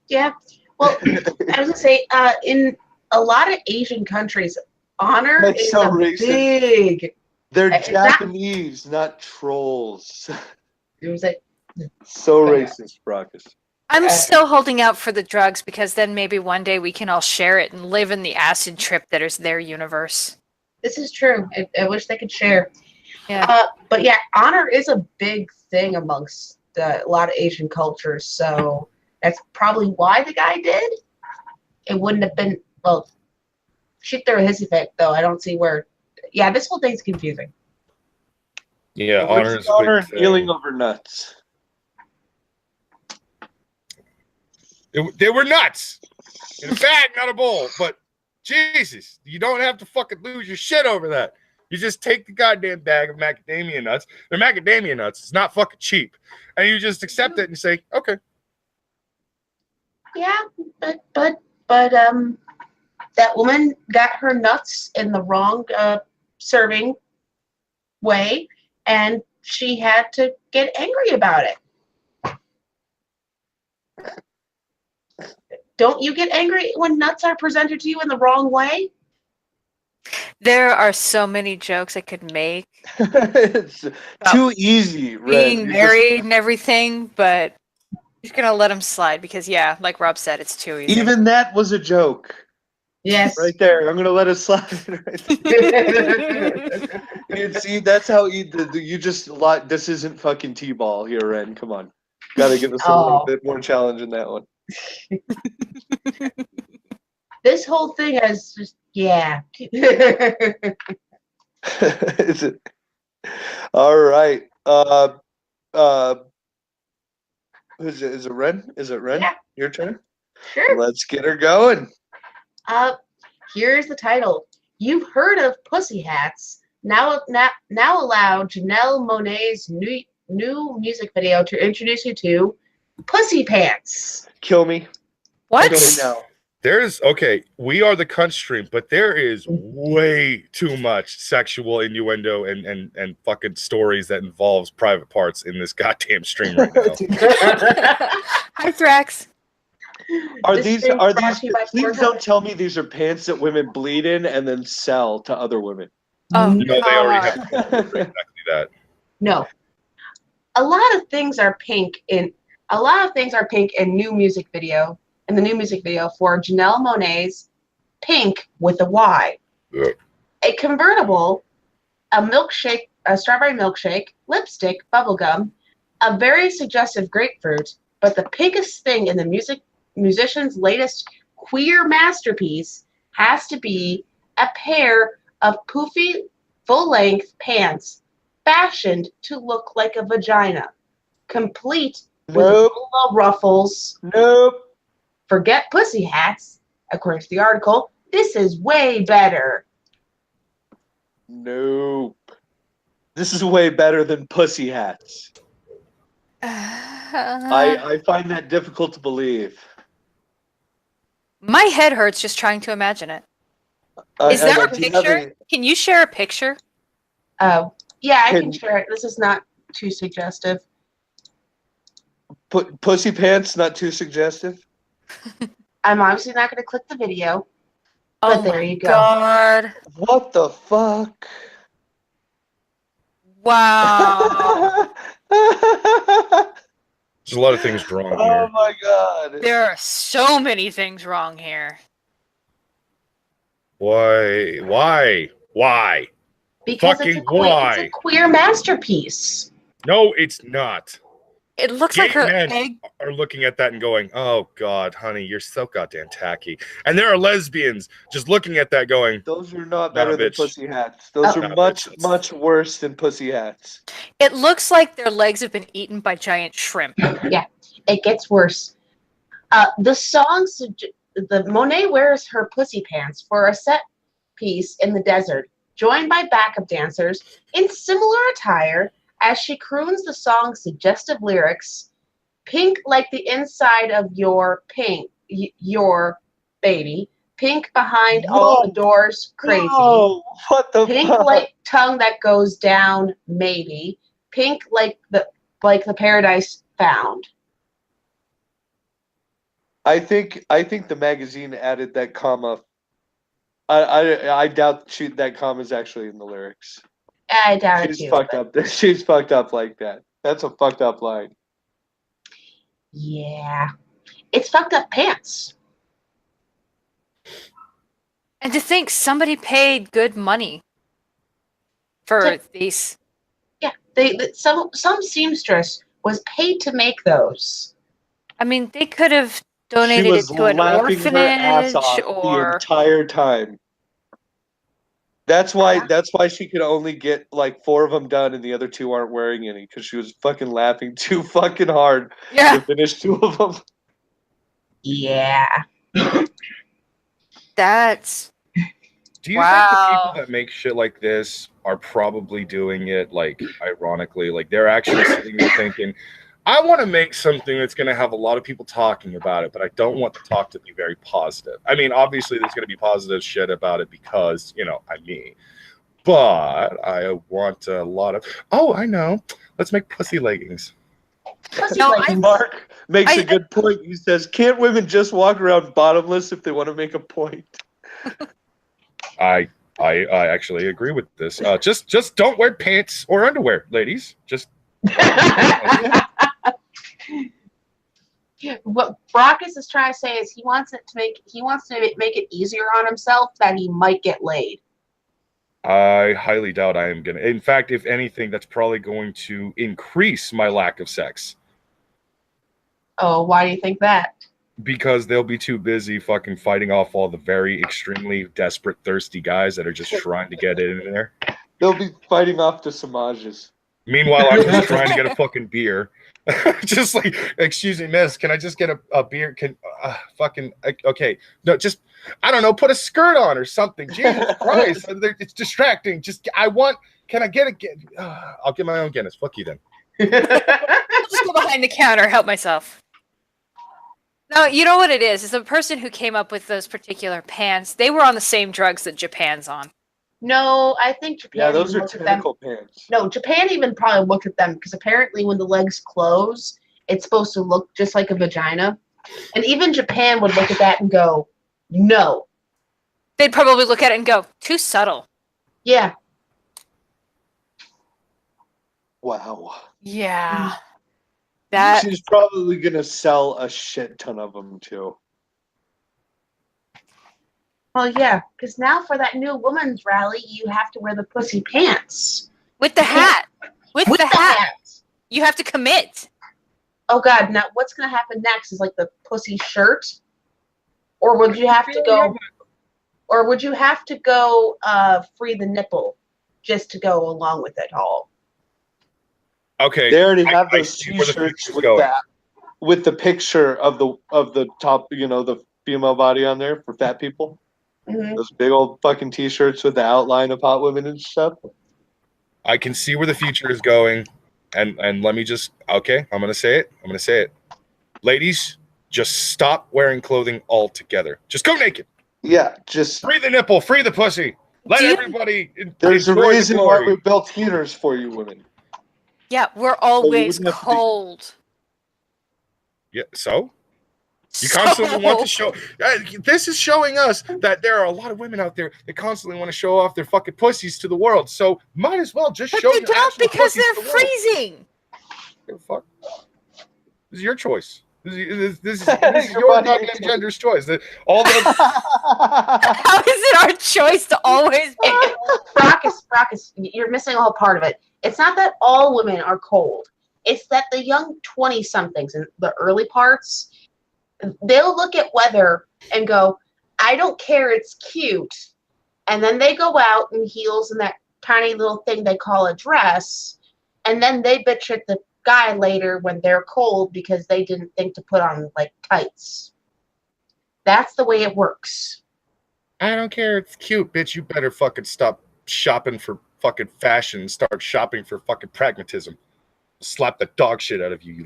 Yeah. Well, I was gonna say, in a lot of Asian countries, honor That's is so a racist. big. They're It's not- Japanese, not trolls. It was like, So racist, Brockus. I'm still holding out for the drugs because then maybe one day we can all share it and live in the acid trip that is their universe. this is true. I wish they could share. Yeah. But yeah, honor is a big thing amongst a lot of Asian cultures. So that's probably why the guy did. It wouldn't have been, well, shit, through a hissy fit, though. I don't see where. Yeah, this whole thing's confusing. Yeah, Where's honor is the honor a and big thing. healing over nuts. They were nuts. In a bag, not a bowl. But Jesus, you don't have to fucking lose your shit over that. You just take the goddamn bag of macadamia nuts. They're macadamia nuts. It's not fucking cheap. And you just accept it and say, okay. Yeah, but that woman got her nuts in the wrong serving way, and she had to get angry about it. Don't you get angry when nuts are presented to you in the wrong way? There are so many jokes I could make. It's too easy, Red. Being You just- married and everything, but I'm just gonna let them slide because yeah, like Rob said, it's too easy. Even that was a joke. Yes. Right there. I'm going to let it slide. Right there. You see, that's how you just lot. This isn't fucking T-ball here, Ren. Come on. Got to give us a little bit more challenge in that one. This whole thing has just, yeah. Is it? All right. Is it Ren? Is it Ren? Yeah. Your turn? Sure. Let's get her going. Here's the title. You've heard of Pussy Hats. Now allow Janelle Monáe's new music video to introduce you to Pussypants. Kill me. What? Kill me now. We are the cunt stream, but there is way too much sexual innuendo and fucking stories that involves private parts in this goddamn stream right now. Hi, Thrax. Are This these thing brought to you by please Pornhub. don't tell me these are pants that women bleed in and then sell to other women. Oh, No, they already God. have exactly that. No. A lot of things are pink in new music video. In the new music video for Janelle Monáe's Pink with a Y. Yeah. A convertible, a milkshake, a strawberry milkshake, lipstick, bubblegum, a very suggestive grapefruit, but the pinkest thing in the musician's latest queer masterpiece has to be a pair of poofy, full-length pants fashioned to look like a vagina, complete with Nope. vulva ruffles. Nope. Forget pussy hats, according to the article. This is way better. Nope. This is way better than pussy hats. I find that difficult to believe. My head hurts just trying to imagine it. Is there a picture? Can you share a picture? Oh, yeah, I can share it. This is not too suggestive. Pussy pants, not too suggestive? I'm obviously not going to click the video, Oh but there my you go. God. What the fuck? Wow. There's a lot of things wrong Oh here. my god. There are so many things wrong here. Why? Because Fucking it's why? a queer masterpiece. No, it's not. It looks Gay like her men egg. are looking at that and going, "Oh God, honey, you're so goddamn tacky." And there are lesbians just looking at that going, Those are not better than bitch. pussy hats. Those Oh. are Nah, much, bitch. much worse than pussy hats. It looks like their legs have been eaten by giant shrimp. It gets worse. The the Monet wears her pussy pants for a set piece in the desert, joined by backup dancers in similar attire as she croons the song's suggestive lyrics, pink like the inside of your baby, pink behind all the doors, crazy. Whoa, what the Pink fuck? like tongue that goes down, maybe. Pink like the paradise found. I think the magazine added that comma. I doubt that comma is actually in the lyrics. I doubt it She's too. fucked up. She's fucked up like that. That's a fucked up line. Yeah. It's fucked up pants. And to think somebody paid good money for these. Yeah. Some seamstress was paid to make those. I mean, they could have donated She it was to an laughing her ass orphanage off the or entire time. That's why she could only get like 4 of them done and the other 2 aren't wearing any, because she was fucking laughing too fucking hard to finish 2 of them. Yeah. That's Do you think the people that make shit like this are probably doing it like ironically? Like they're actually sitting there thinking, I want to make something that's going to have a lot of people talking about it, but I don't want the talk to be very positive. I mean, obviously there's going to be positive shit about it because, I'm me. But I want a lot of, I know. Let's make pussy leggings. Mark makes a good point. He says, can't women just walk around bottomless if they want to make a point? I actually agree with this. Just don't wear pants or underwear, ladies. Just What Brockus is trying to say is he wants to make it easier on himself that he might get laid. I highly doubt I am gonna. In fact, if anything, that's probably going to increase my lack of sex. Oh, why do you think that? Because they'll be too busy fucking fighting off all the very extremely desperate, thirsty guys that are just trying to get in there. They'll be fighting off the Samajas. Meanwhile, I'm just trying to get a fucking beer. Just like, excuse me, miss, can I just get a beer? Okay. No, just, I don't know, put a skirt on or something. Jesus Christ. It's distracting. Can I get I'll get my own Guinness. Fuck you then. I'll just go behind the counter, help myself. No, you know what it is? It's the person who came up with those particular pants. They were on the same drugs that Japan's on. No, I think Japan. Yeah, those are tentacle pants. No, Japan even probably looked at them because apparently when the legs close, it's supposed to look just like a vagina. And even Japan would look at that and go, no. They'd probably look at it and go, too subtle. Yeah. Wow. Yeah. She's probably going to sell a shit ton of them too. Well, yeah, because now for that new woman's rally, you have to wear the pussy pants. With the hat. With the hat. You have to commit. Oh, God. Now, what's going to happen next is like the pussy shirt? Or would you have to go... Or would you have to go free the nipple just to go along with it all? Okay. They already have those T-shirts with the picture of the top, the female body on there for fat people. Mm-hmm. Those big old fucking T-shirts with the outline of hot women and stuff. I can see where the future is going, and let me just I'm gonna say it. Ladies, just stop wearing clothing altogether. Just go naked. Yeah, just free the nipple, free the pussy. Let everybody. There's a reason why we built heaters for you women. Yeah, we're always cold. Yeah, so? You constantly want to show. This is showing us that there are a lot of women out there that constantly want to show off their fucking pussies to the world. So might as well just show. But they don't because they're freezing. Fuck. This is your choice. This is your goddamn gender's choice. How is it our choice to always be? Brockus, you're missing a whole part of it. It's not that all women are cold. It's that the young 20-somethings in the early parts, they'll look at weather and go, I don't care, it's cute. And then they go out in heels and that tiny little thing they call a dress, and then they bitch at the guy later when they're cold because they didn't think to put on like tights. That's the way it works. I don't care. It's cute, bitch. You better fucking stop shopping for fucking fashion and start shopping for fucking pragmatism. Slap the dog shit out of you, you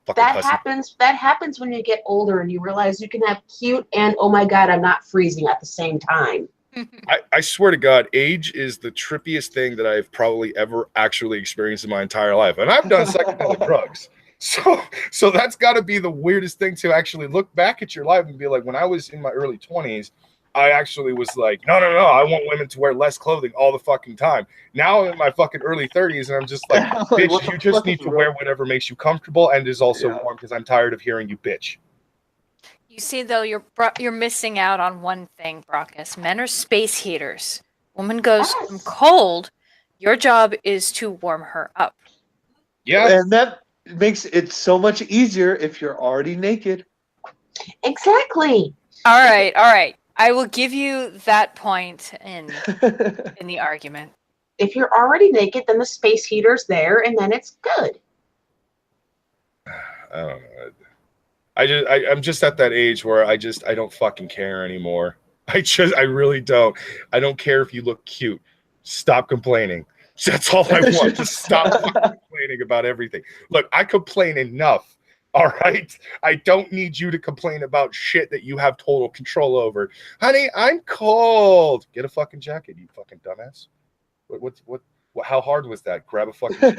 fucking That pussy. happens. That happens when you get older and you realize you can have cute and oh my god, I'm not freezing at the same time. I swear to God, age is the trippiest thing that I've probably ever actually experienced in my entire life. And I've done psychedelic drugs. So that's got to be the weirdest thing to actually look back at your life and be like, when I was in my early 20s, I actually was like, no, I want women to wear less clothing all the fucking time. Now I'm in my fucking early 30s, and I'm just like, bitch, you just need to wear whatever makes you comfortable and is also warm because I'm tired of hearing you bitch. You see, though, you're missing out on one thing, Brockus. Men are space heaters. Woman goes from cold. Your job is to warm her up. Yeah. And that makes it so much easier if you're already naked. Exactly. All right. I will give you that point in the argument. If you're already naked, then the space heater's there, and then it's good. I don't know. I'm just at that age where I don't fucking care anymore. I really don't. I don't care if you look cute. Stop complaining. That's all I want. Just stop fucking complaining about everything. Look, I complain enough. All right. I don't need you to complain about shit that you have total control over. Honey, I'm cold. Get a fucking jacket, you fucking dumbass. What how hard was that? Grab a fucking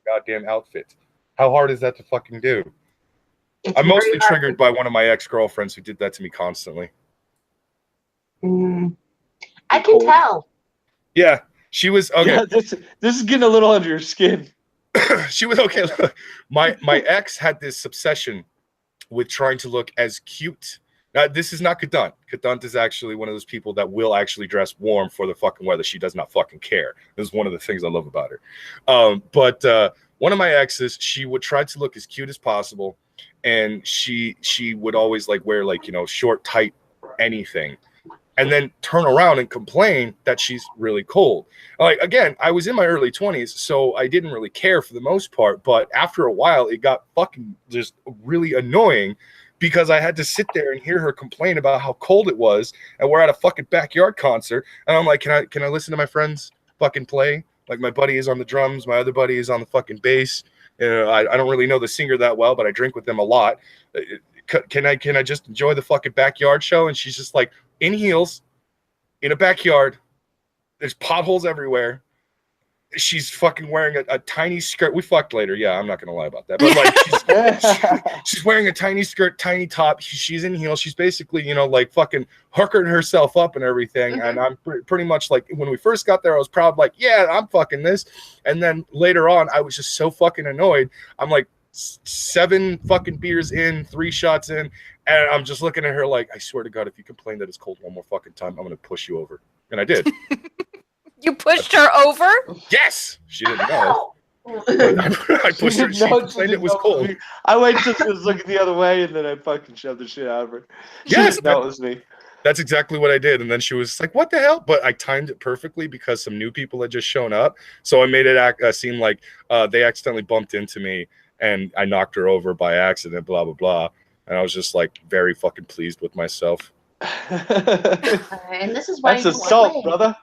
goddamn outfit. How hard is that to fucking do? I'm mostly triggered by one of my ex-girlfriends who did that to me constantly. I can tell. Yeah, she was okay. Yeah, this is getting a little under your skin. She was okay. My ex had this obsession with trying to look as cute. Now, this is not Cunt. Cunt is actually one of those people that will actually dress warm for the fucking weather. She does not fucking care. This is one of the things I love about her. But one of my exes, she would try to look as cute as possible, and she would always like wear like, you know, short, tight anything, and then turn around and complain that she's really cold. Like, again, I was in my early 20s, so I didn't really care for the most part, but after a while it got fucking just really annoying because I had to sit there and hear her complain about how cold it was, and we're at a fucking backyard concert, and I'm like, can I listen to my friends fucking play? Like, my buddy is on the drums, my other buddy is on the fucking bass. I don't really know the singer that well, but I drink with them a lot. Can I just enjoy the fucking backyard show? And she's just like, in heels, in a backyard. There's potholes everywhere. She's fucking wearing a tiny skirt. We fucked later. Yeah, I'm not going to lie about that. But like, she's wearing a tiny skirt, tiny top. She's in heels. She's basically, you know, like fucking hookered herself up and everything. Mm-hmm. And I'm pretty much like, when we first got there, I was proud, like, yeah, I'm fucking this. And then later on, I was just so fucking annoyed. I'm like 7 fucking beers in, 3 shots in. And I'm just looking at her like, I swear to God, if you complain that it's cold one more fucking time, I'm going to push you over. And I did. You pushed her over? Yes! She didn't know. I pushed her. She complained it was cold. I waited till she was looking the other way, and then I fucking shoved the shit out of her. Yes! That was me. That's exactly what I did. And then she was like, what the hell? But I timed it perfectly because some new people had just shown up. So I made it seem like they accidentally bumped into me, and I knocked her over by accident, blah, blah, blah. And I was just like very fucking pleased with myself. And this is why that's assault, brother.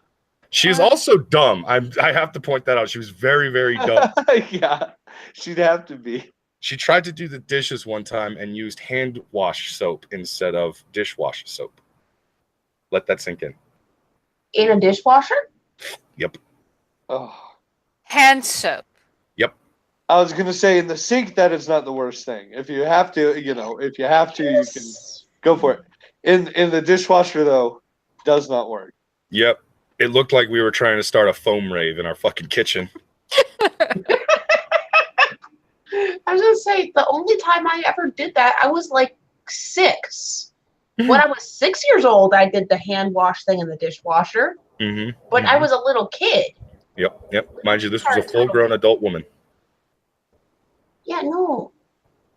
She's also dumb. I have to point that out. She was very, very dumb. Yeah, she'd have to be. She tried to do the dishes one time and used hand wash soap instead of dishwasher soap. Let that sink in. In a dishwasher? Yep. Oh. Hand soap. Yep. I was gonna say in the sink, that is not the worst thing. If you have to, you know, you can go for it. In the dishwasher though, does not work. Yep. It looked like we were trying to start a foam rave in our fucking kitchen. I was gonna say the only time I ever did that, I was like 6. When I was 6 years old, I did the hand wash thing in the dishwasher. Mm-hmm. But I was a little kid. Yep. Mind you, this was a full-grown adult woman. Yeah, no.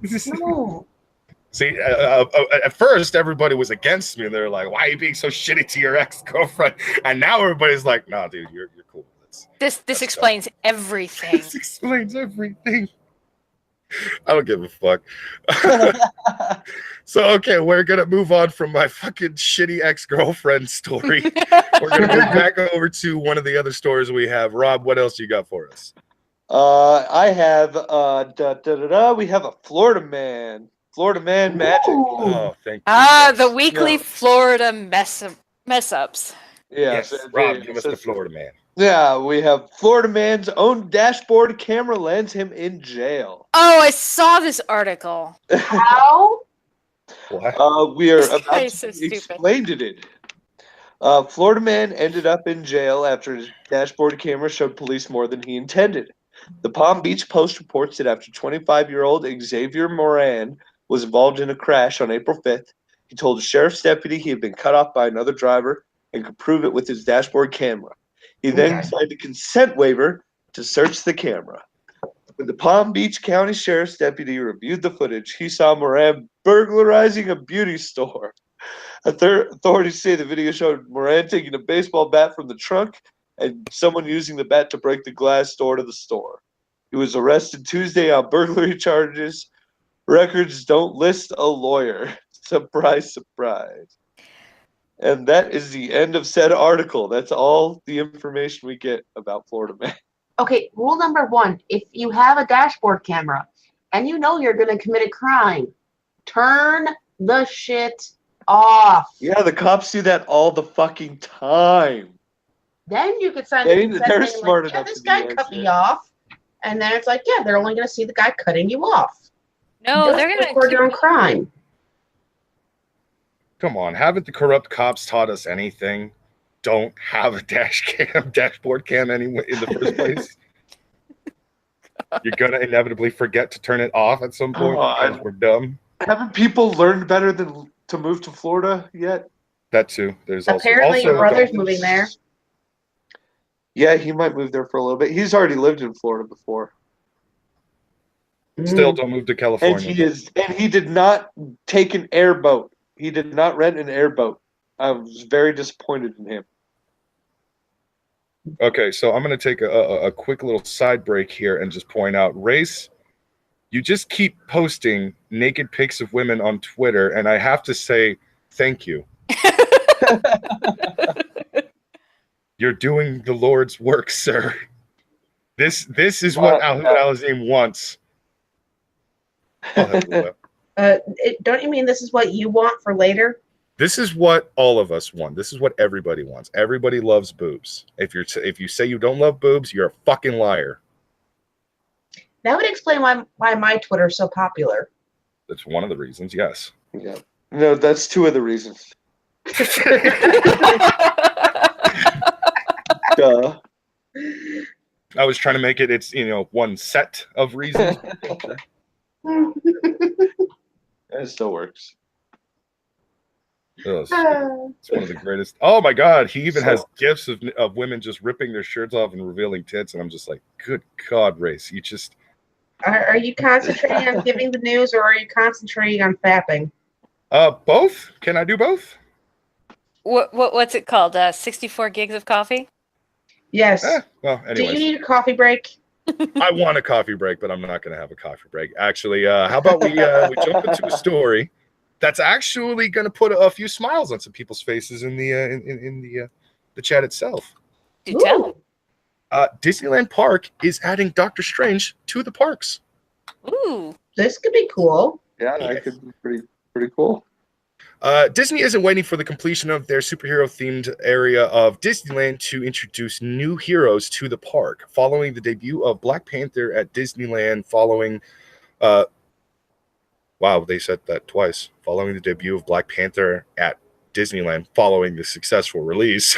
No. See, at first, everybody was against me. And they're like, why are you being so shitty to your ex-girlfriend? And now everybody's like, nah, dude, you're cool. This explains everything. This explains everything. I don't give a fuck. So, okay, we're going to move on from my fucking shitty ex-girlfriend story. We're going to move back over to one of the other stories we have. Rob, what else you got for us? I have we have a Florida man magic. Oh, thank you. The Yes. weekly Florida mess ups. Yes, Rob, give us the Florida man. Yeah, we have Florida man's own dashboard camera lands him in jail. Oh, I saw this article. How? What? We are This guy about is to so stupid. explain it. Florida man ended up in jail after his dashboard camera showed police more than he intended. The Palm Beach Post reports that after 25-year-old Xavier Moran was involved in a crash on April 5th, he told a sheriff's deputy he had been cut off by another driver and could prove it with his dashboard camera. He then signed a consent waiver to search the camera. When the Palm Beach County Sheriff's deputy reviewed the footage, he saw Moran burglarizing a beauty store. Authorities say the video showed Moran taking a baseball bat from the trunk and someone using the bat to break the glass door to the store. He was arrested Tuesday on burglary charges. Records don't list a lawyer. Surprise, surprise. And that is the end of said article. That's all the information we get about Florida man. Okay, rule number 1. If you have a dashboard camera and you know you're going to commit a crime, turn the shit off. Yeah, the cops do that all the fucking time. Then you could sign They're the consent saying, smart like, yeah, enough this to guy do that cut me shit. off. And then it's like, yeah, they're only going to see the guy cutting you off. No, they're Don't gonna record your own crime. Come on, haven't the corrupt cops taught us anything? Don't have a dashboard cam anyway in the first place. You're gonna inevitably forget to turn it off at some point because we're dumb. Haven't people learned better than to move to Florida yet? That too. There's Apparently your brother's moving there. Yeah, he might move there for a little bit. He's already lived in Florida before. Still don't move to And California. he did not take an airboat. He did not rent an airboat. I was very disappointed in him. Okay, so I'm going to take a quick little side break here and just point out, Race, you just keep posting naked pics of women on Twitter, and I have to say thank you. You're doing the Lord's work, sir. This is what Al-Azim wants. Don't you mean this is what you want for later? This is what all of us want. This is what everybody wants. Everybody loves boobs. If you say you don't love boobs, you're a fucking liar. That would explain why my Twitter's so popular. That's one of the reasons, yes. Yeah. No, that's two of the reasons. Duh. I was trying to make it, one set of reasons. It still works. It's one of the greatest. Oh my God, he even has gifs of women just ripping their shirts off and revealing tits, and I'm just like, good God, Race, you just. Are you concentrating on giving the news, or are you concentrating on fapping? Both. Can I do both? What's it called? 64 gigs of coffee? Yes. Well, anyways. Do you need a coffee break? I want a coffee break, but I'm not going to have a coffee break. Actually, how about we jump into a story that's actually going to put a few smiles on some people's faces in the chat itself. Do tell. Disneyland Park is adding Doctor Strange to the parks. Ooh. This could be cool. Yeah, that could be pretty cool. Disney isn't waiting for the completion of their superhero-themed area of Disneyland to introduce new heroes to the park. Following the debut of Black Panther at Disneyland wow, they said that twice. Following the debut of Black Panther at Disneyland, following the successful release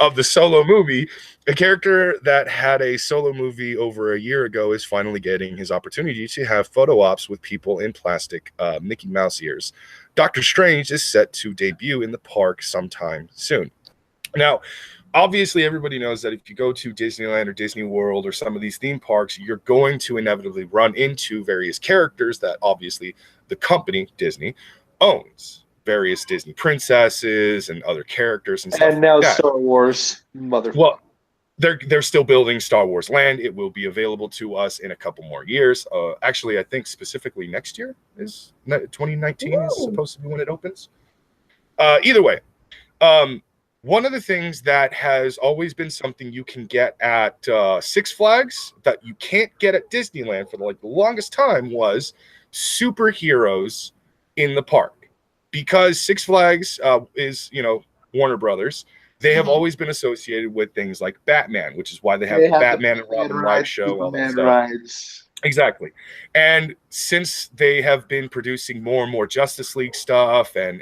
of the Solo movie, a character that had a solo movie over a year ago is finally getting his opportunity to have photo ops with people in plastic Mickey Mouse ears. Doctor Strange is set to debut in the park sometime soon. Now, obviously, everybody knows that if you go to Disneyland or Disney World or some of these theme parks, you're going to inevitably run into various characters that obviously the company, Disney, owns. Various Disney princesses and other characters and stuff. And now like that. Star Wars, motherfucker. Well, they're still building Star Wars Land. It will be available to us in a couple more years. Actually, I think specifically next year is 2019 is supposed to be when it opens. Either way, one of the things that has always been something you can get at Six Flags that you can't get at Disneyland for the longest time was superheroes in the park, because Six Flags is Warner Brothers. They have always been associated with things like Batman, which is why they have the Batman and Robin live show, all that stuff. Rides. Exactly. And since they have been producing more and more Justice League stuff and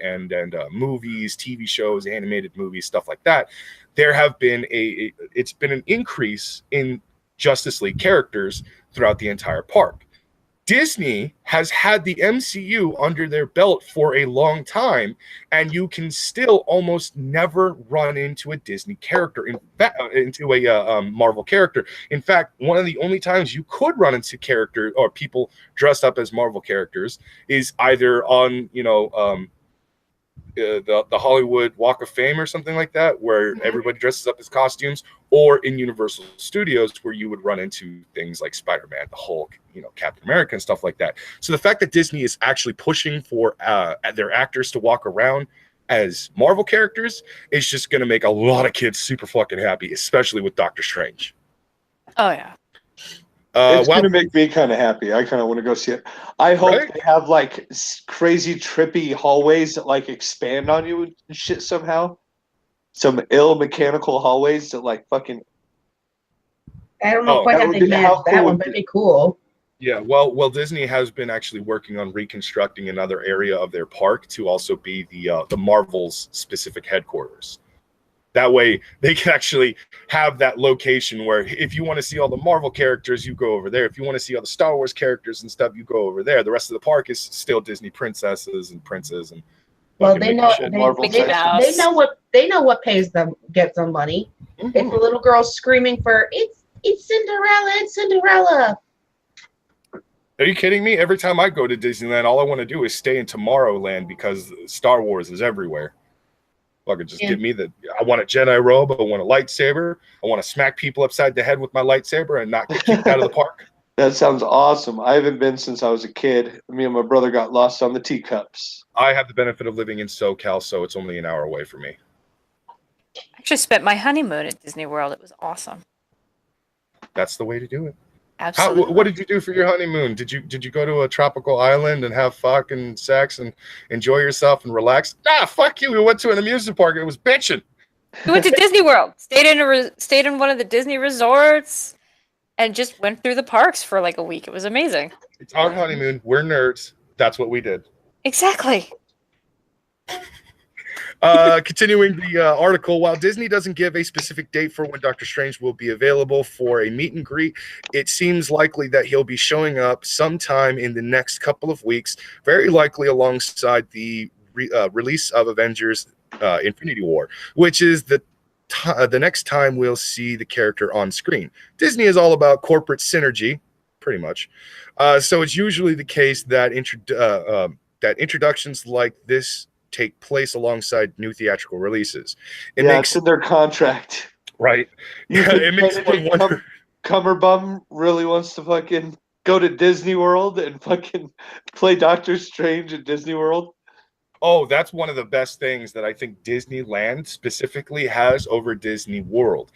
movies, TV shows, animated movies, stuff like that, there have been it's been an increase in Justice League characters throughout the entire park. Disney has had the MCU under their belt for a long time, and you can still almost never run into a Disney character, into a Marvel character. In fact, one of the only times you could run into character or people dressed up as Marvel characters is either on, the Hollywood Walk of Fame or something like that, where everybody dresses up as costumes, or in Universal Studios, where you would run into things like Spider-Man, the Hulk, Captain America and stuff like that. So the fact that Disney is actually pushing for their actors to walk around as Marvel characters is just going to make a lot of kids super fucking happy, especially with Doctor Strange. Oh yeah. It's going to make me kind of happy. I kind of want to go see it. I hope they have crazy trippy hallways that expand on you and shit somehow. Some ill mechanical hallways that fucking. I don't know quite how they managed that one, but it'd be cool. Yeah, well, Disney has been actually working on reconstructing another area of their park to also be the Marvel's specific headquarters. That way, they can actually have that location where if you want to see all the Marvel characters, you go over there. If you want to see all the Star Wars characters and stuff, you go over there. The rest of the park is still Disney princesses and princes and. Well, they know what pays them, gets them money. If the little girl's screaming for it's Cinderella, it's Cinderella. Are you kidding me? Every time I go to Disneyland, all I want to do is stay in Tomorrowland because Star Wars is everywhere. Fucking just give me I want a Jedi robe, I want a lightsaber, I want to smack people upside the head with my lightsaber and not get kicked out of the park. That sounds awesome. I haven't been since I was a kid. Me and my brother got lost on the teacups. I have the benefit of living in SoCal, so it's only an hour away from me. I actually spent my honeymoon at Disney World. It was awesome. That's the way to do it. Absolutely. What did you do for your honeymoon? Did you go to a tropical island and have fucking sex and enjoy yourself and relax? Fuck you. We went to an amusement park and it was bitching. We went to Disney World. Stayed in one of the Disney resorts and just went through the parks for a week. It was amazing. It's our honeymoon. We're nerds. That's what we did. Exactly. Continuing the article, while Disney doesn't give a specific date for when Doctor Strange will be available for a meet and greet, it seems likely that he'll be showing up sometime in the next couple of weeks, very likely alongside the release of Avengers Infinity War, which is the next time we'll see the character on screen. Disney is all about corporate synergy, pretty much. So it's usually the case that introductions like this take place alongside new theatrical releases. It's in their contract. Right. It makes one wonder. Cumberbum really wants to fucking go to Disney World and fucking play Doctor Strange at Disney World. Oh, that's one of the best things that I think Disneyland specifically has over Disney World.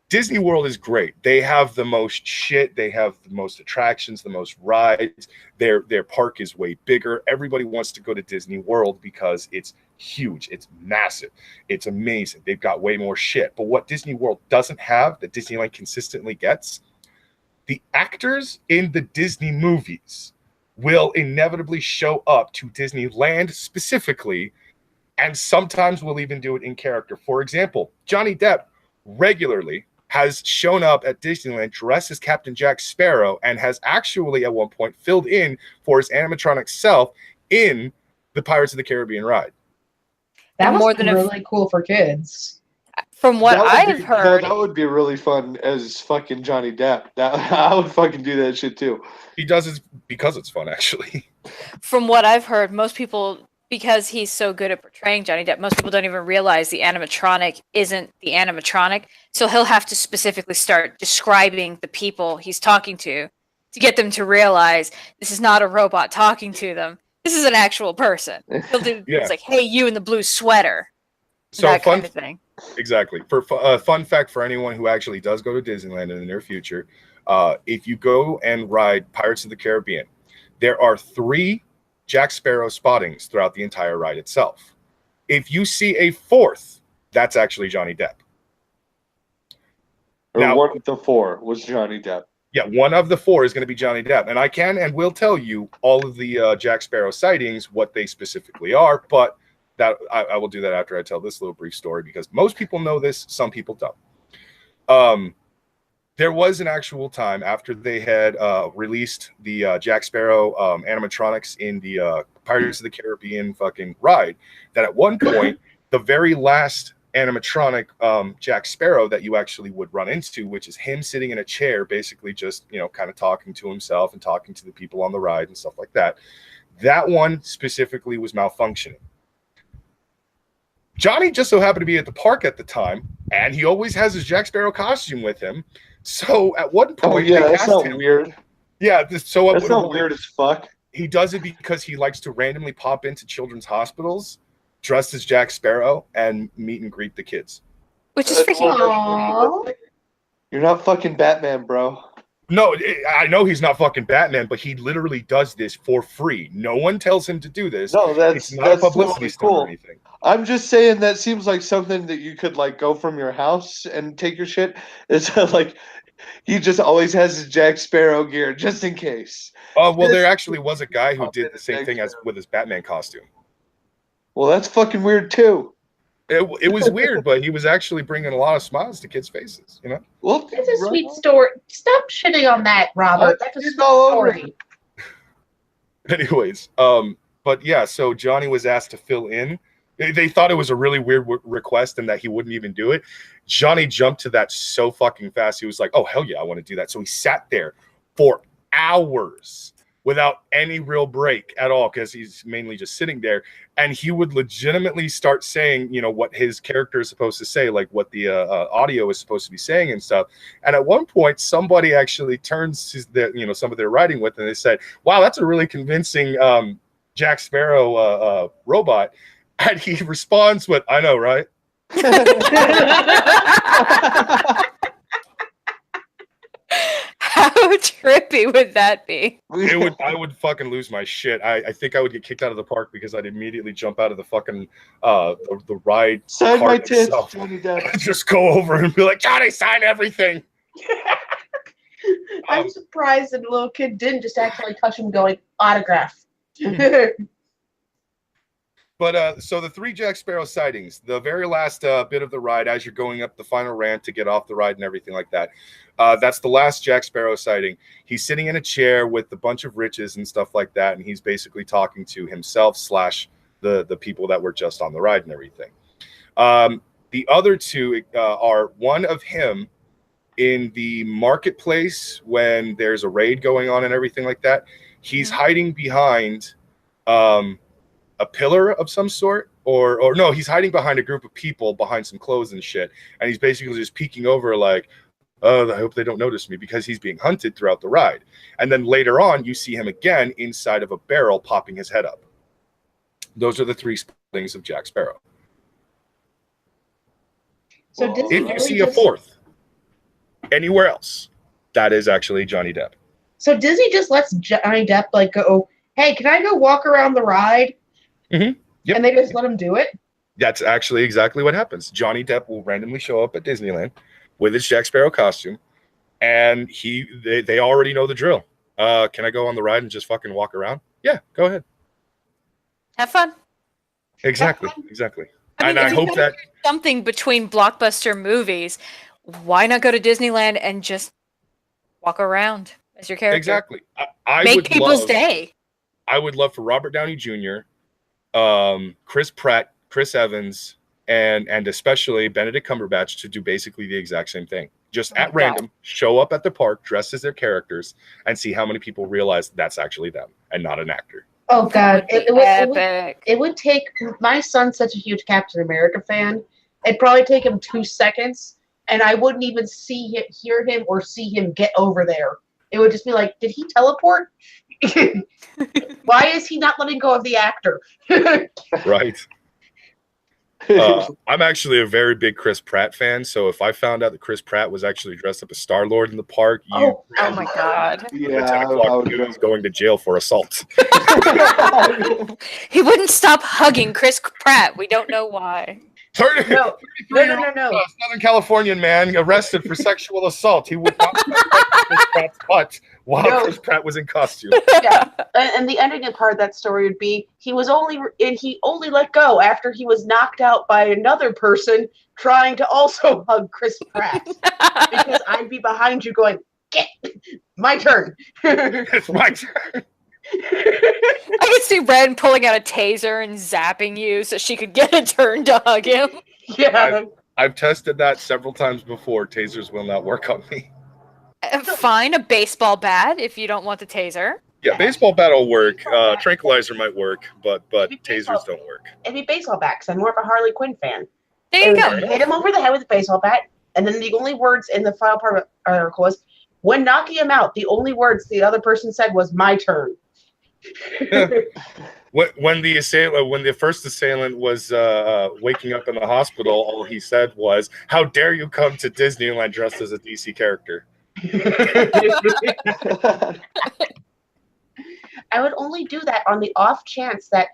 Disney World is great. They have the most shit. They have the most attractions, the most rides. Their park is way bigger. Everybody wants to go to Disney World because it's huge. It's massive. It's amazing. They've got way more shit. But what Disney World doesn't have, that Disneyland consistently gets, the actors in the Disney movies will inevitably show up to Disneyland specifically, and sometimes will even do it in character. For example, Johnny Depp regularly has shown up at Disneyland dressed as Captain Jack Sparrow and has actually at one point filled in for his animatronic self in the Pirates of the Caribbean ride. That was really cool for kids. From what I've heard, that would be really fun as fucking Johnny Depp. I would fucking do that shit too. He does it because it's fun, actually. From what I've heard, most people because he's so good at portraying Johnny Depp, most people don't even realize the animatronic isn't the animatronic. So he'll have to specifically start describing the people he's talking to get them to realize this is not a robot talking to them. This is an actual person. He'll do Yeah. It's like, hey, you in the blue sweater. So that fun kind of thing. Exactly. For fun fact for anyone who actually does go to Disneyland in the near future, if you go and ride Pirates of the Caribbean, there are 3 Jack Sparrow spottings throughout the entire ride itself. If you see a 4th, that's actually Johnny Depp. Or Now- one of the 4 was Johnny Depp. Yeah, one of the 4 is going to be Johnny Depp. And I can and will tell you all of the Jack Sparrow sightings, what they specifically are, but that I will do that after I tell this little brief story, because most people know this, some people don't. There was an actual time after they had released the Jack Sparrow animatronics in the Pirates of the Caribbean fucking ride, that at one point, the very last animatronic Jack Sparrow that you actually would run into, which is him sitting in a chair, basically just, kind of talking to himself and talking to the people on the ride and stuff like that. That one specifically was malfunctioning. Johnny just so happened to be at the park at the time, and he always has his Jack Sparrow costume with him. So at one point, Oh yeah, they that's asked not him, weird. Yeah, so That's not weird as fuck. He does it because he likes to randomly pop into children's hospitals, dressed as Jack Sparrow, and meet and greet the kids. Which is freaking Aww. You're not fucking Batman, bro. No, I know he's not fucking Batman, but he literally does this for free. No one tells him to do this. No, It's not a publicity totally stunt or cool. anything. I'm just saying that seems like something that you could like go from your house and take your shit. It's like he just always has his Jack Sparrow gear just in case. Oh, well, there actually was a guy who did the same thing as with his Batman costume. Well, that's fucking weird too. It was weird, but he was actually bringing a lot of smiles to kids' faces, Well, That's a right sweet on. story. Stop shitting on that, Robert. That's a It's sweet all over. story. Anyways, but yeah, so Johnny was asked to fill in. They thought it was a really weird request and that he wouldn't even do it. Johnny jumped to that so fucking fast. He was like, oh, hell yeah, I want to do that. So he sat there for hours without any real break at all, because he's mainly just sitting there. And he would legitimately start saying, what his character is supposed to say, like what the audio is supposed to be saying and stuff. And at one point, somebody actually turns some of their writing with, and they said, wow, that's a really convincing Jack Sparrow robot. And he responds with, I know, right? How trippy would that be? I would fucking lose my shit. I think I would get kicked out of the park because I'd immediately jump out of the fucking the ride Sign my cart tits, itself. Johnny Depp. Just go over and be like, Johnny, sign everything. I'm surprised that the little kid didn't just actually touch him going, autograph. But so the 3 Jack Sparrow sightings, the very last bit of the ride, as you're going up the final ramp to get off the ride and everything like that, that's the last Jack Sparrow sighting. He's sitting in a chair with a bunch of riches and stuff like that, and he's basically talking to himself / the people that were just on the ride and everything. The other 2 are one of him in the marketplace when there's a raid going on and everything like that. He's hiding behind a pillar of some sort, or no, he's hiding behind a group of people behind some clothes and shit, and he's basically just peeking over like, oh, I hope they don't notice me, because he's being hunted throughout the ride. And then later on, you see him again inside of a barrel popping his head up. Those are the 3 things of Jack Sparrow. So Disney If you really see a just- 4th anywhere else, that is actually Johnny Depp. So Disney just lets Johnny Depp like go, hey, can I go walk around the ride? Mm-hmm. Yep. And they just let him do it? That's actually exactly what happens. Johnny Depp will randomly show up at Disneyland with his Jack Sparrow costume, and they already know the drill. Can I go on the ride and just fucking walk around? Yeah, go ahead. Have fun. Exactly. And I if you hope gotta that do something between blockbuster movies, why not go to Disneyland and just walk around as your character? exactly. I Make would people's love, day. I would love for Robert Downey Jr., Chris Pratt, Chris Evans, and especially Benedict Cumberbatch to do basically the exact same thing. Just Oh at my God. random, show up at the park dressed as their characters and see how many people realize that's actually them and not an actor. Oh God, That would be epic. it would take. My son's such a huge Captain America fan. It'd probably take him 2 seconds, and I wouldn't even hear him, or see him get over there. It would just be like, did he teleport? Why is he not letting go of the actor? Right. I'm actually a very big Chris Pratt fan, so if I found out that Chris Pratt was actually dressed up as Star-Lord in the park, Oh my God. Yeah, the 10 o'clock news going to jail for assault. He wouldn't stop hugging Chris Pratt. We don't know why. No. 33-year-old Southern Californian man arrested for sexual assault. He would not touch Chris Pratt's butt while Chris Pratt was in costume. Yeah, and the ending part of that story would be he only let go after he was knocked out by another person trying to also hug Chris Pratt. Because I'd be behind you going, "Get my turn." It's my turn. I could see Ren pulling out a taser and zapping you so she could get a turn to hug him. Yeah. I've tested that several times before. Tasers will not work on me. Fine, a baseball bat if you don't want the taser. Yeah, baseball bat will work. Tranquilizer might work, but tasers don't work. It'd be baseball bat, because I'm more of a Harley Quinn fan. There you go. Hit him over the head with a baseball bat, and then the only words in the final part of the article was, when knocking him out, the only words the other person said was, "My turn." Yeah. When the first assailant was waking up in the hospital, all he said was, "How dare you come to Disneyland dressed as a DC character?" I would only do that on the off chance that,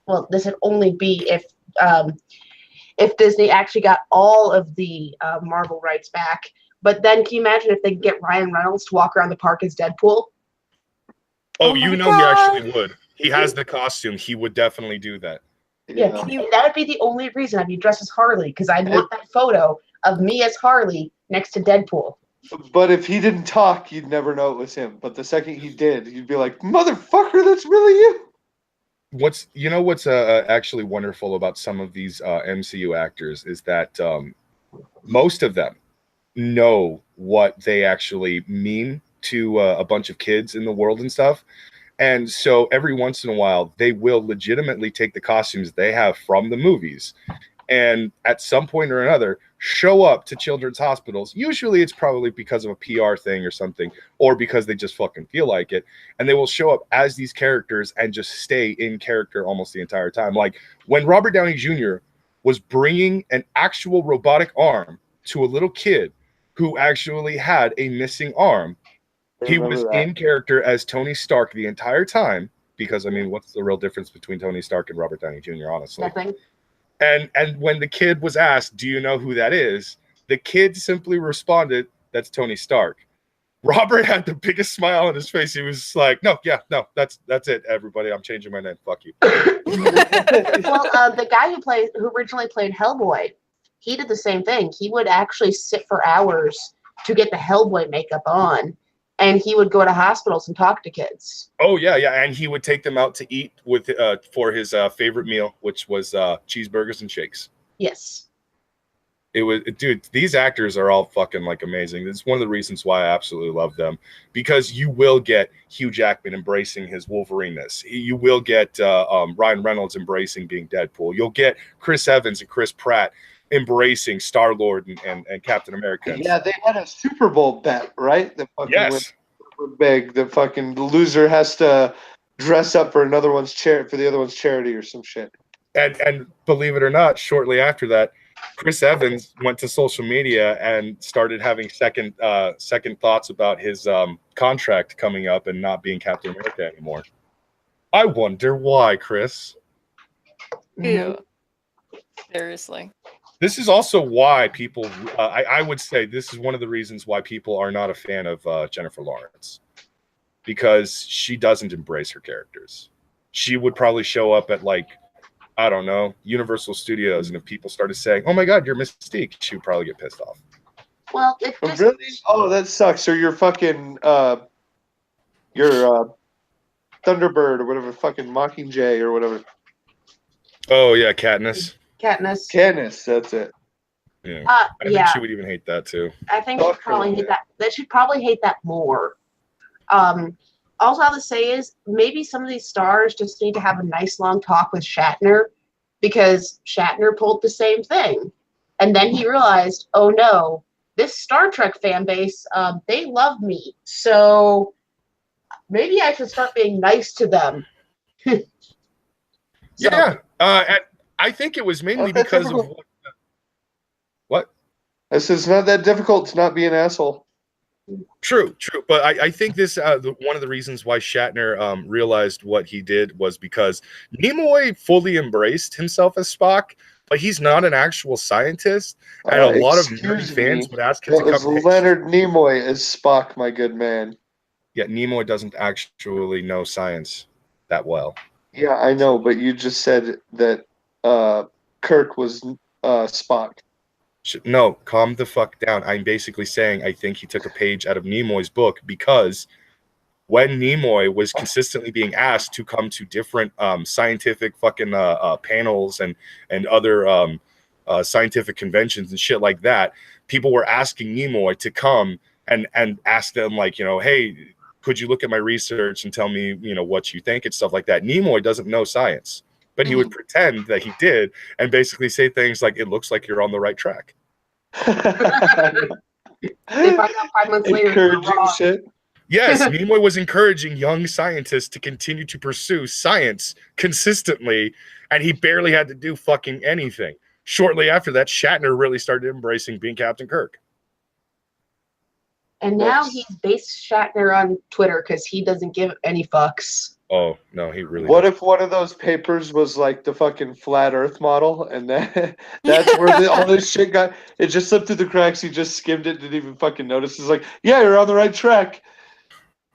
well, this would only be if Disney actually got all of the Marvel rights back. But then, can you imagine if they could get Ryan Reynolds to walk around the park as Deadpool? Oh, my he God. actually would. He has the costume. He would definitely do that. Yeah, that would be the only reason I'd be dressed as Harley, because I'd want that photo of me as Harley next to Deadpool. But if he didn't talk, you'd never know it was him. But the second he did, you'd be like, "Motherfucker, that's really you." What's actually wonderful about some of these MCU actors is that most of them know what they actually mean to a bunch of kids in the world and stuff. And so every once in a while, they will legitimately take the costumes they have from the movies and at some point or another show up to children's hospitals. Usually it's probably because of a PR thing or something, or because they just fucking feel like it. And they will show up as these characters and just stay in character almost the entire time. Like when Robert Downey Jr. was bringing an actual robotic arm to a little kid who actually had a missing arm, he was in character as Tony Stark the entire time, because, I mean, what's the real difference between Tony Stark and Robert Downey Jr., honestly? Nothing. And when the kid was asked, "Do you know who that is?" the kid simply responded, "That's Tony Stark." Robert had the biggest smile on his face. He was like, "No, that's it, everybody. I'm changing my name. Fuck you." Well, the guy who originally played Hellboy, he did the same thing. He would actually sit for hours to get the Hellboy makeup on, and he would go to hospitals and talk to kids. Oh yeah, and he would take them out to eat with for his favorite meal, which was cheeseburgers and shakes. Yes. It was, dude, these actors are all fucking like amazing. It's one of the reasons why I absolutely love them, because you will get Hugh Jackman embracing his Wolverine-ness. You will get Ryan Reynolds embracing being Deadpool. You'll get Chris Evans and Chris Pratt embracing Star-Lord and Captain America. Yeah, they had a Super Bowl bet, right? The fucking Yes. went big. The fucking loser has to dress up for the other one's charity or some shit. And believe it or not, shortly after that, Chris Evans went to social media and started having second thoughts about his contract coming up and not being Captain America anymore. I wonder why, Chris. Ew. Seriously. This is also why people, I would say this is one of the reasons why people are not a fan of Jennifer Lawrence, because she doesn't embrace her characters. She would probably show up at, like, I don't know, Universal Studios, and if people started saying, "Oh my God, you're Mystique," she would probably get pissed off. Well, it just, Really? Oh, that sucks. So you're fucking your Thunderbird or whatever, fucking Mockingjay or whatever. Oh yeah, Katniss. Katniss, that's it. Yeah. I think she would even hate that too. I think she'd probably hate that. That she'd probably hate that more. also all to say is maybe some of these stars just need to have a nice long talk with Shatner, because Shatner pulled the same thing. And then he realized, oh no, this Star Trek fan base, they love me. So maybe I should start being nice to them. Yeah. I think it was mainly because of what? I said it's not that difficult to not be an asshole. True. But I think this one of the reasons why Shatner realized what he did was because Nimoy fully embraced himself as Spock, but he's not an actual scientist, and a lot of nerdy fans would ask him to come. That was Leonard Nimoy as Spock, my good man. Yeah, Nimoy doesn't actually know science that well. Yeah, I know, but you just said that Kirk was Spock. No, calm the fuck down. I'm basically saying I think he took a page out of Nimoy's book, because when Nimoy was consistently being asked to come to different scientific fucking panels and other scientific conventions and shit like that, people were asking Nimoy to come and ask them, like, hey, could you look at my research and tell me, what you think and stuff like that. Nimoy doesn't know science, but he would pretend that he did and basically say things like, it looks like you're on the right track. They find out 5 months later. Encouraging shit. Yes, Nimoy was encouraging young scientists to continue to pursue science consistently, and he barely had to do fucking anything. Shortly after that, Shatner really started embracing being Captain Kirk. And now he's based Shatner on Twitter because he doesn't give any fucks. Oh, no, he really What doesn't. if one of those papers was like the fucking flat Earth model, and that's where all this shit got? It just slipped through the cracks. He just skimmed it, didn't even fucking notice. He's like, yeah, you're on the right track.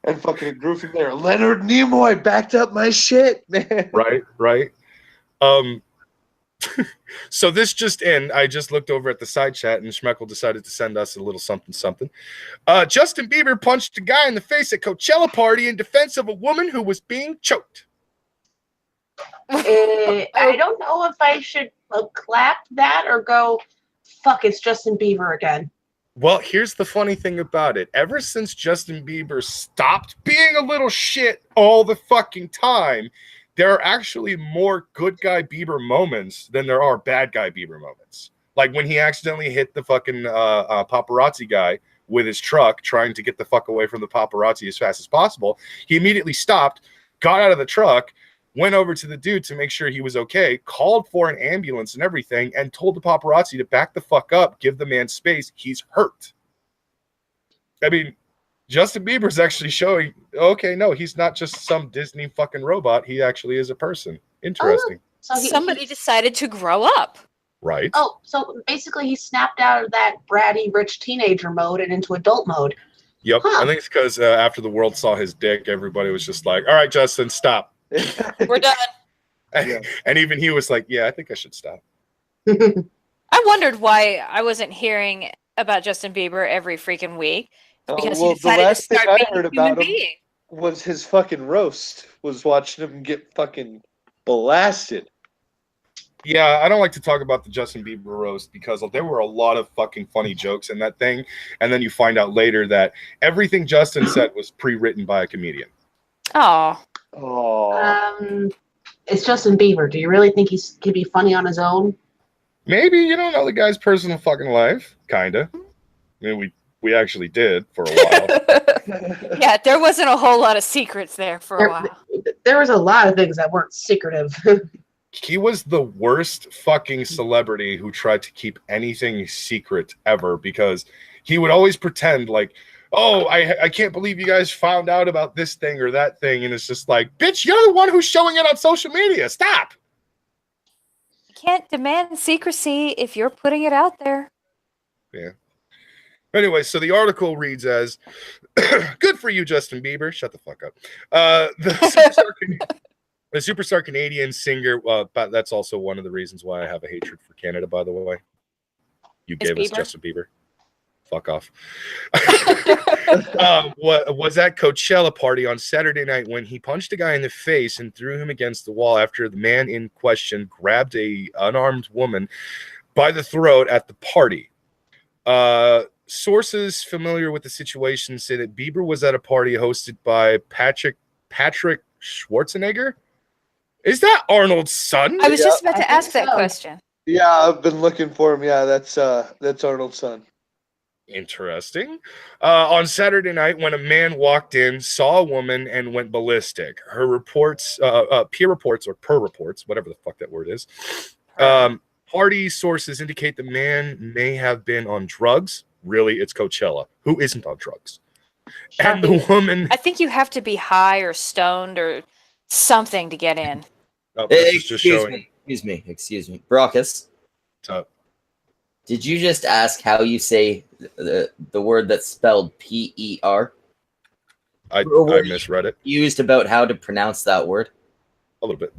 And fucking grew from there. Leonard Nimoy backed up my shit, man. Right. So this just in, I just looked over at the side chat, and Schmeckel decided to send us a little something. Justin Bieber punched a guy in the face at Coachella party in defense of a woman who was being choked. I don't know if I should clap that or go, fuck, it's Justin Bieber again. Well, here's the funny thing about it. Ever since Justin Bieber stopped being a little shit all the fucking time, there are actually more good guy Bieber moments than there are bad guy Bieber moments. Like when he accidentally hit the fucking paparazzi guy with his truck trying to get the fuck away from the paparazzi as fast as possible. He immediately stopped, got out of the truck, went over to the dude to make sure he was okay, called for an ambulance and everything, and told the paparazzi to back the fuck up, give the man space. He's hurt. I mean, Justin Bieber's actually showing, okay, no, he's not just some Disney fucking robot. He actually is a person. Interesting. So Somebody decided to grow up. Right. Oh, so basically he snapped out of that bratty rich teenager mode and into adult mode. Yep. Huh. I think it's because after the world saw his dick, everybody was just like, all right, Justin, stop. We're done. And even he was like, yeah, I think I should stop. I wondered why I wasn't hearing about Justin Bieber every freaking week. Because he the decided to last thing start I being heard a human about him being. was his fucking roast. Was watching him get fucking blasted. Yeah, I don't like to talk about the Justin Bieber roast because there were a lot of fucking funny jokes in that thing. And then you find out later that everything Justin said was pre-written by a comedian. Oh. Oh. It's Justin Bieber. Do you really think he can be funny on his own? Maybe you don't know the guy's personal fucking life. Kinda. I mean, we actually did for a while. Yeah, there wasn't a whole lot of secrets there for a while. There was a lot of things that weren't secretive. He was the worst fucking celebrity who tried to keep anything secret ever, because he would always pretend like, oh, I can't believe you guys found out about this thing or that thing. And it's just like, bitch, you're the one who's showing it on social media. Stop. You can't demand secrecy if you're putting it out there. Yeah. Anyway, so the article reads as, good for you, Justin Bieber. Shut the fuck up. The superstar Canadian singer, but that's also one of the reasons why I have a hatred for Canada, by the way. You gave us Justin Bieber. Fuck off. Was at Coachella party on Saturday night when he punched a guy in the face and threw him against the wall after the man in question grabbed a unarmed woman by the throat at the party. sources familiar with the situation say that Bieber was at a party hosted by Patrick Schwarzenegger. Is that Arnold's son? I was just about I to think ask that so. question. Yeah, I've been looking for him. Yeah, that's Arnold's son. Interesting. On Saturday night, when a man walked in, saw a woman, and went ballistic. Her reports, peer reports or per reports, whatever the fuck that word is. Party sources indicate the man may have been on drugs. Really, it's Coachella. Who isn't on drugs? And the woman. I think you have to be high or stoned or something to get in. Oh, this is just showing. Excuse me. Brockus, What's up? did you just ask how you say the word that's spelled P-E-R? I misread it Used about how to pronounce that word? a little bit.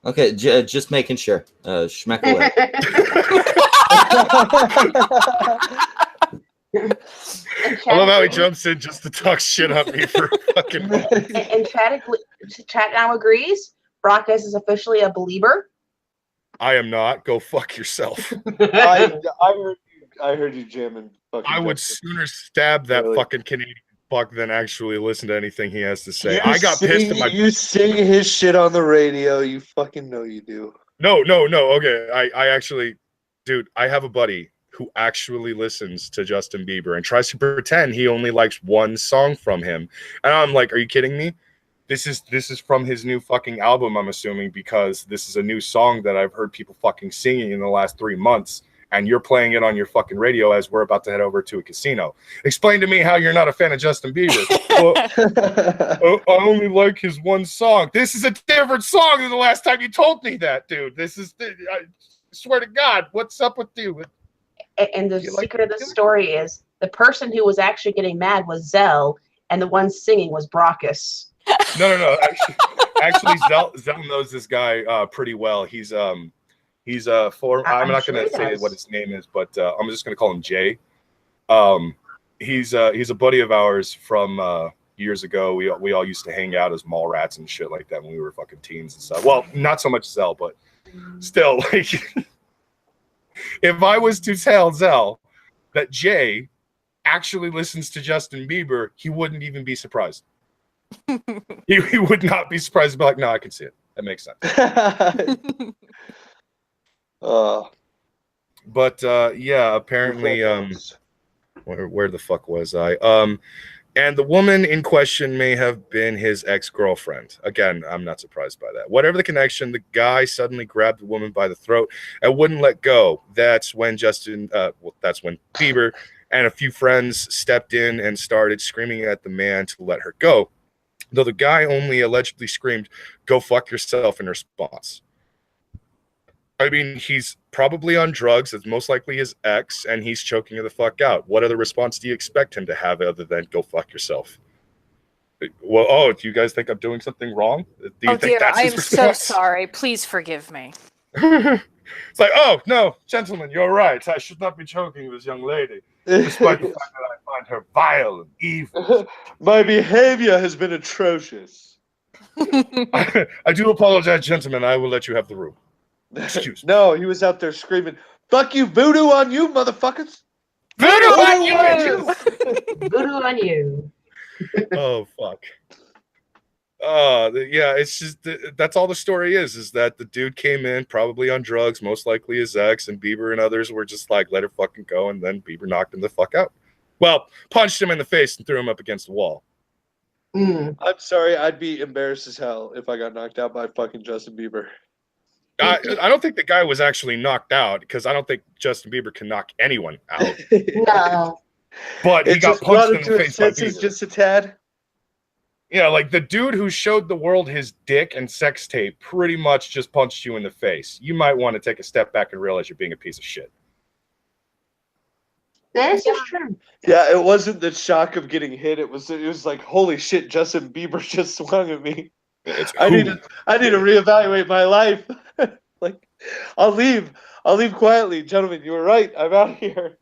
Okay, just making sure. Schmeck away. I love how he jumps in just to talk shit on me for fucking. And chat now agrees. Brockus is officially a believer. I am not. Go fuck yourself. I heard you jamming. I would sooner stab that fucking Canadian fuck than actually listen to anything he has to say. I got pissed at my. You sing his shit on the radio. You fucking know you do. No. Okay, I actually, dude, I have a buddy who actually listens to Justin Bieber and tries to pretend he only likes one song from him, and I'm like, are you kidding me? This is from his new fucking album, I'm assuming, because this is a new song that I've heard people fucking singing in the last 3 months, and you're playing it on your fucking radio as we're about to head over to a casino. Explain to me how you're not a fan of Justin Bieber. Well, I only like his one song. This is a different song than the last time you told me that, dude. I swear to God, what's up with you? And the secret of the story is the person who was actually getting mad was Zell, and the one singing was Brockus. No. Actually, Zell knows this guy pretty well. He's I'm not going to say what his name is, but I'm just going to call him Jay. He's a buddy of ours from years ago. We all used to hang out as mall rats and shit like that when we were fucking teens and stuff. Well, not so much Zell, but still, like, if I was to tell Zell that Jay actually listens to Justin Bieber, he wouldn't even be surprised. he would not be surprised. But like, no, I can see it. That makes sense. But yeah, apparently, where the fuck was I? And the woman in question may have been his ex-girlfriend. Again, I'm not surprised by that. Whatever the connection, the guy suddenly grabbed the woman by the throat and wouldn't let go. That's when Bieber and a few friends stepped in and started screaming at the man to let her go. Though the guy only allegedly screamed, "Go fuck yourself," in response. I mean, he's probably on drugs. It's most likely his ex, and he's choking her the fuck out. What other response do you expect him to have other than "go fuck yourself"? Well, do you guys think I'm doing something wrong? Do you think that's I his am response? so sorry. Please forgive me. It's like, oh, no, gentlemen, you're right. I should not be choking this young lady, despite the fact that I find her vile and evil. My behavior has been atrocious. I do apologize, gentlemen. I will let you have the room. Excuse me. No, he was out there screaming, "Fuck you, voodoo on you, motherfuckers! Voodoo on you! Voodoo on you. Oh, fuck. Yeah, it's just that's all the story is that the dude came in probably on drugs, most likely his ex, and Bieber and others were just like, let her fucking go, and then Bieber knocked him the fuck out. Well, punched him in the face and threw him up against the wall. I'm sorry, I'd be embarrassed as hell if I got knocked out by fucking Justin Bieber. I don't think the guy was actually knocked out, because I don't think Justin Bieber can knock anyone out. No. But he got punched in the face by Bieber. Just a tad. Yeah, like the dude who showed the world his dick and sex tape pretty much just punched you in the face. You might want to take a step back and realize you're being a piece of shit. This is true. Yeah, it wasn't the shock of getting hit. It was like, holy shit, Justin Bieber just swung at me. I need to reevaluate my life. Like, I'll leave quietly, gentlemen. You were right. I'm out here.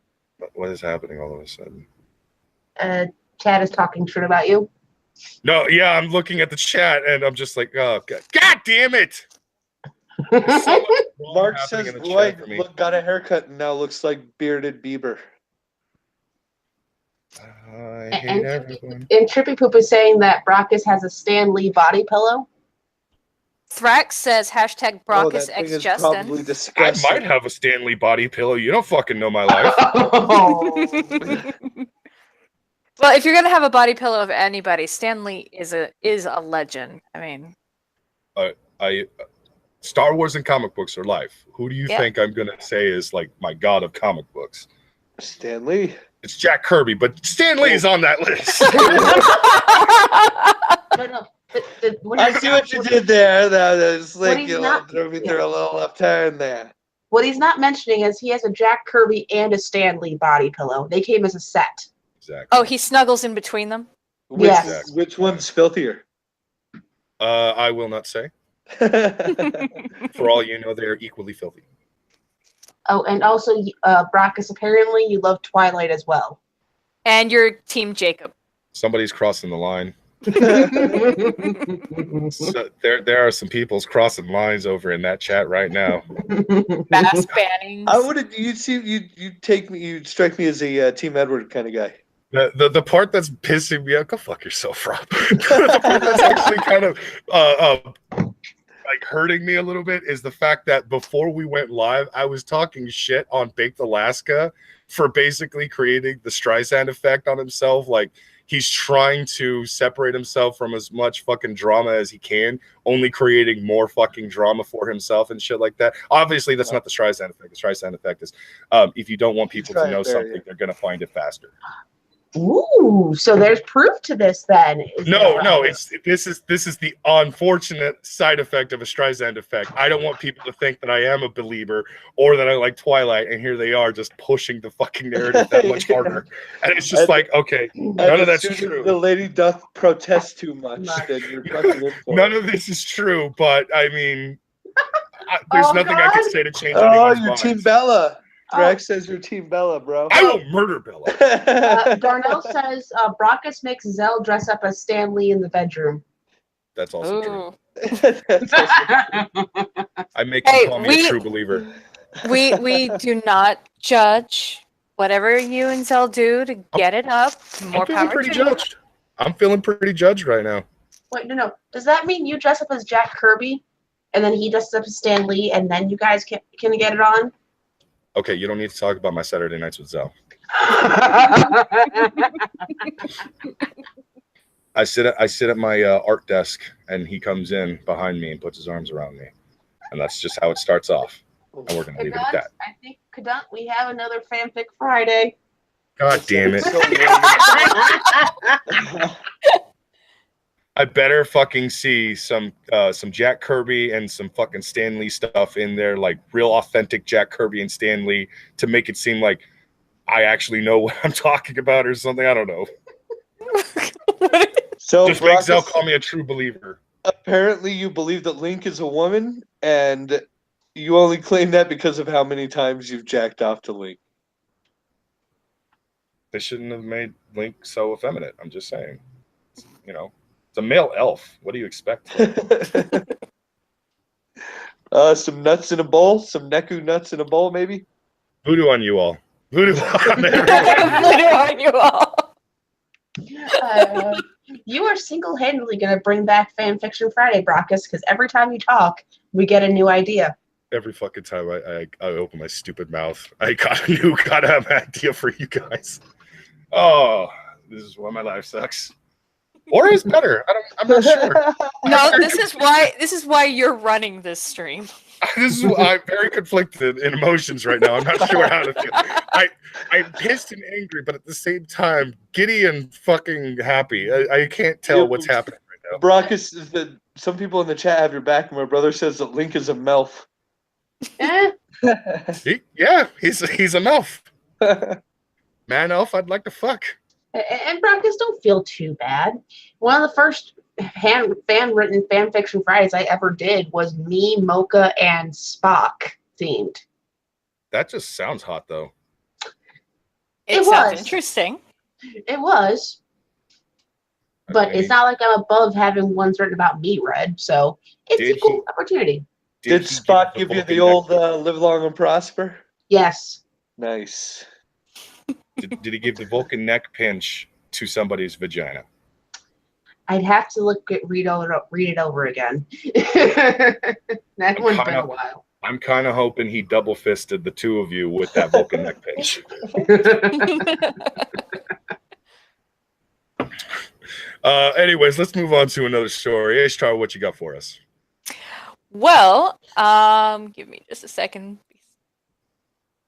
What is happening all of a sudden? Chad is talking shit about you. No, yeah, I'm looking at the chat and I'm just like, oh, God damn it. Mark says, boy, look, got a haircut and now looks like bearded Bieber. I hate everyone. And Trippy Poop is saying that Brockus has a Stan Lee body pillow. Thrax says hashtag Oh, Brockus that thing X is Justin. probably I disgusting. might have a Stanley body pillow. You don't fucking know my life. Well, if you're gonna have a body pillow of anybody, Stanley is a legend. I mean, Star Wars and comic books are life. Who do you Yeah. think I'm gonna say is like my god of comic books? Stan Lee. It's Jack Kirby, but Stan Lee is on that list. No. I see what you did there. That's What like he's you not- threw me through a little left turn there. What he's not mentioning is he has a Jack Kirby and a Stan Lee body pillow. They came as a set. Exactly. oh, he snuggles in between them. Yes. Which one's filthier? I will not say. For all you know, they are equally filthy. Oh, and also, Brockus, apparently you love Twilight as well. And you're Team Jacob. Somebody's crossing the line. So there are some people's crossing lines over in that chat right now. Bass bannings. I would. You'd strike me as a Team Edward kind of guy. The part that's pissing me off, go fuck yourself, Rob. The part that's actually kind of like hurting me a little bit is the fact that before we went live, I was talking shit on Baked Alaska for basically creating the Streisand effect on himself. Like he's trying to separate himself from as much fucking drama as he can, only creating more fucking drama for himself and shit like that. Obviously, that's not the Streisand effect. The Streisand effect is if you don't want people to know something, they're going to find it faster. Ooh, so there's proof to this then. No, this is the unfortunate side effect of a Streisand effect. I don't want people to think that I am a believer or that I like Twilight, and here they are just pushing the fucking narrative that much harder. And it's just like, okay, none of that's true. The lady doth protest too much, then you're fucking in for None it. of this is true, but I mean, there's nothing I can say to change Oh, anyone's you're mind. Team Bella. Drax says you're Team Bella, bro. I will murder Bella. Darnell says Brockus makes Zell dress up as Stan Lee in the bedroom. That's also true. Ooh. I make him Hey, call me a true believer. We do not judge whatever you and Zell do to get it up. More I'm feeling power pretty to you. judged. I'm feeling pretty judged right now. Wait, no. Does that mean you dress up as Jack Kirby, and then he dresses up as Stan Lee, and then you guys can get it on? Okay, you don't need to talk about my Saturday nights with Zell. I sit at my art desk, and he comes in behind me and puts his arms around me, and that's just how it starts off. And we're gonna leave it at that. I think Kadant, we have another fanfic Friday. God damn it! I better fucking see some Jack Kirby and some fucking Stan Lee stuff in there, like real authentic Jack Kirby and Stan Lee, to make it seem like I actually know what I'm talking about or something. I don't know. So Just make Zell Brockus, call me a true believer. apparently you believe that Link is a woman, and you only claim that because of how many times you've jacked off to Link. They shouldn't have made Link so effeminate. I'm just saying. You know, it's a male elf. What do you expect? Some nuts in a bowl, some Neku nuts in a bowl, maybe. Voodoo on you all. Voodoo on everyone. Voodoo on you all. You are single-handedly going to bring back Fanfiction Friday, Brockus, because every time you talk, we get a new idea. Every fucking time I open my stupid mouth, I got a new goddamn idea for you guys. Oh, this is why my life sucks. Or is better. I'm not sure. No, this is why you're running this stream. I'm very conflicted in emotions right now. I'm not sure how to feel. I'm pissed and angry, but at the same time, giddy and fucking happy. I can't tell what's happening right now. Brockus, some people in the chat have your back, and my brother says that Link is a MILF. He's a MILF. Man elf, I'd like to fuck. And Brockus, don't feel too bad. One of the first fan-written Fanfiction Fridays I ever did was me, Mocha, and Spock themed. That just sounds hot, though. It sounds interesting. It was. But it's not like I'm above having ones written about me read, so it's a cool opportunity. Did Spock give you the old live long and prosper? Yes. Nice. Did he give the Vulcan neck pinch to somebody's vagina? I'd have to read it over again. That one's been a while. I'm kind of hoping he double fisted the two of you with that Vulcan neck pinch. Anyways, let's move on to another story. Ishtar, what you got for us? Well, give me just a second.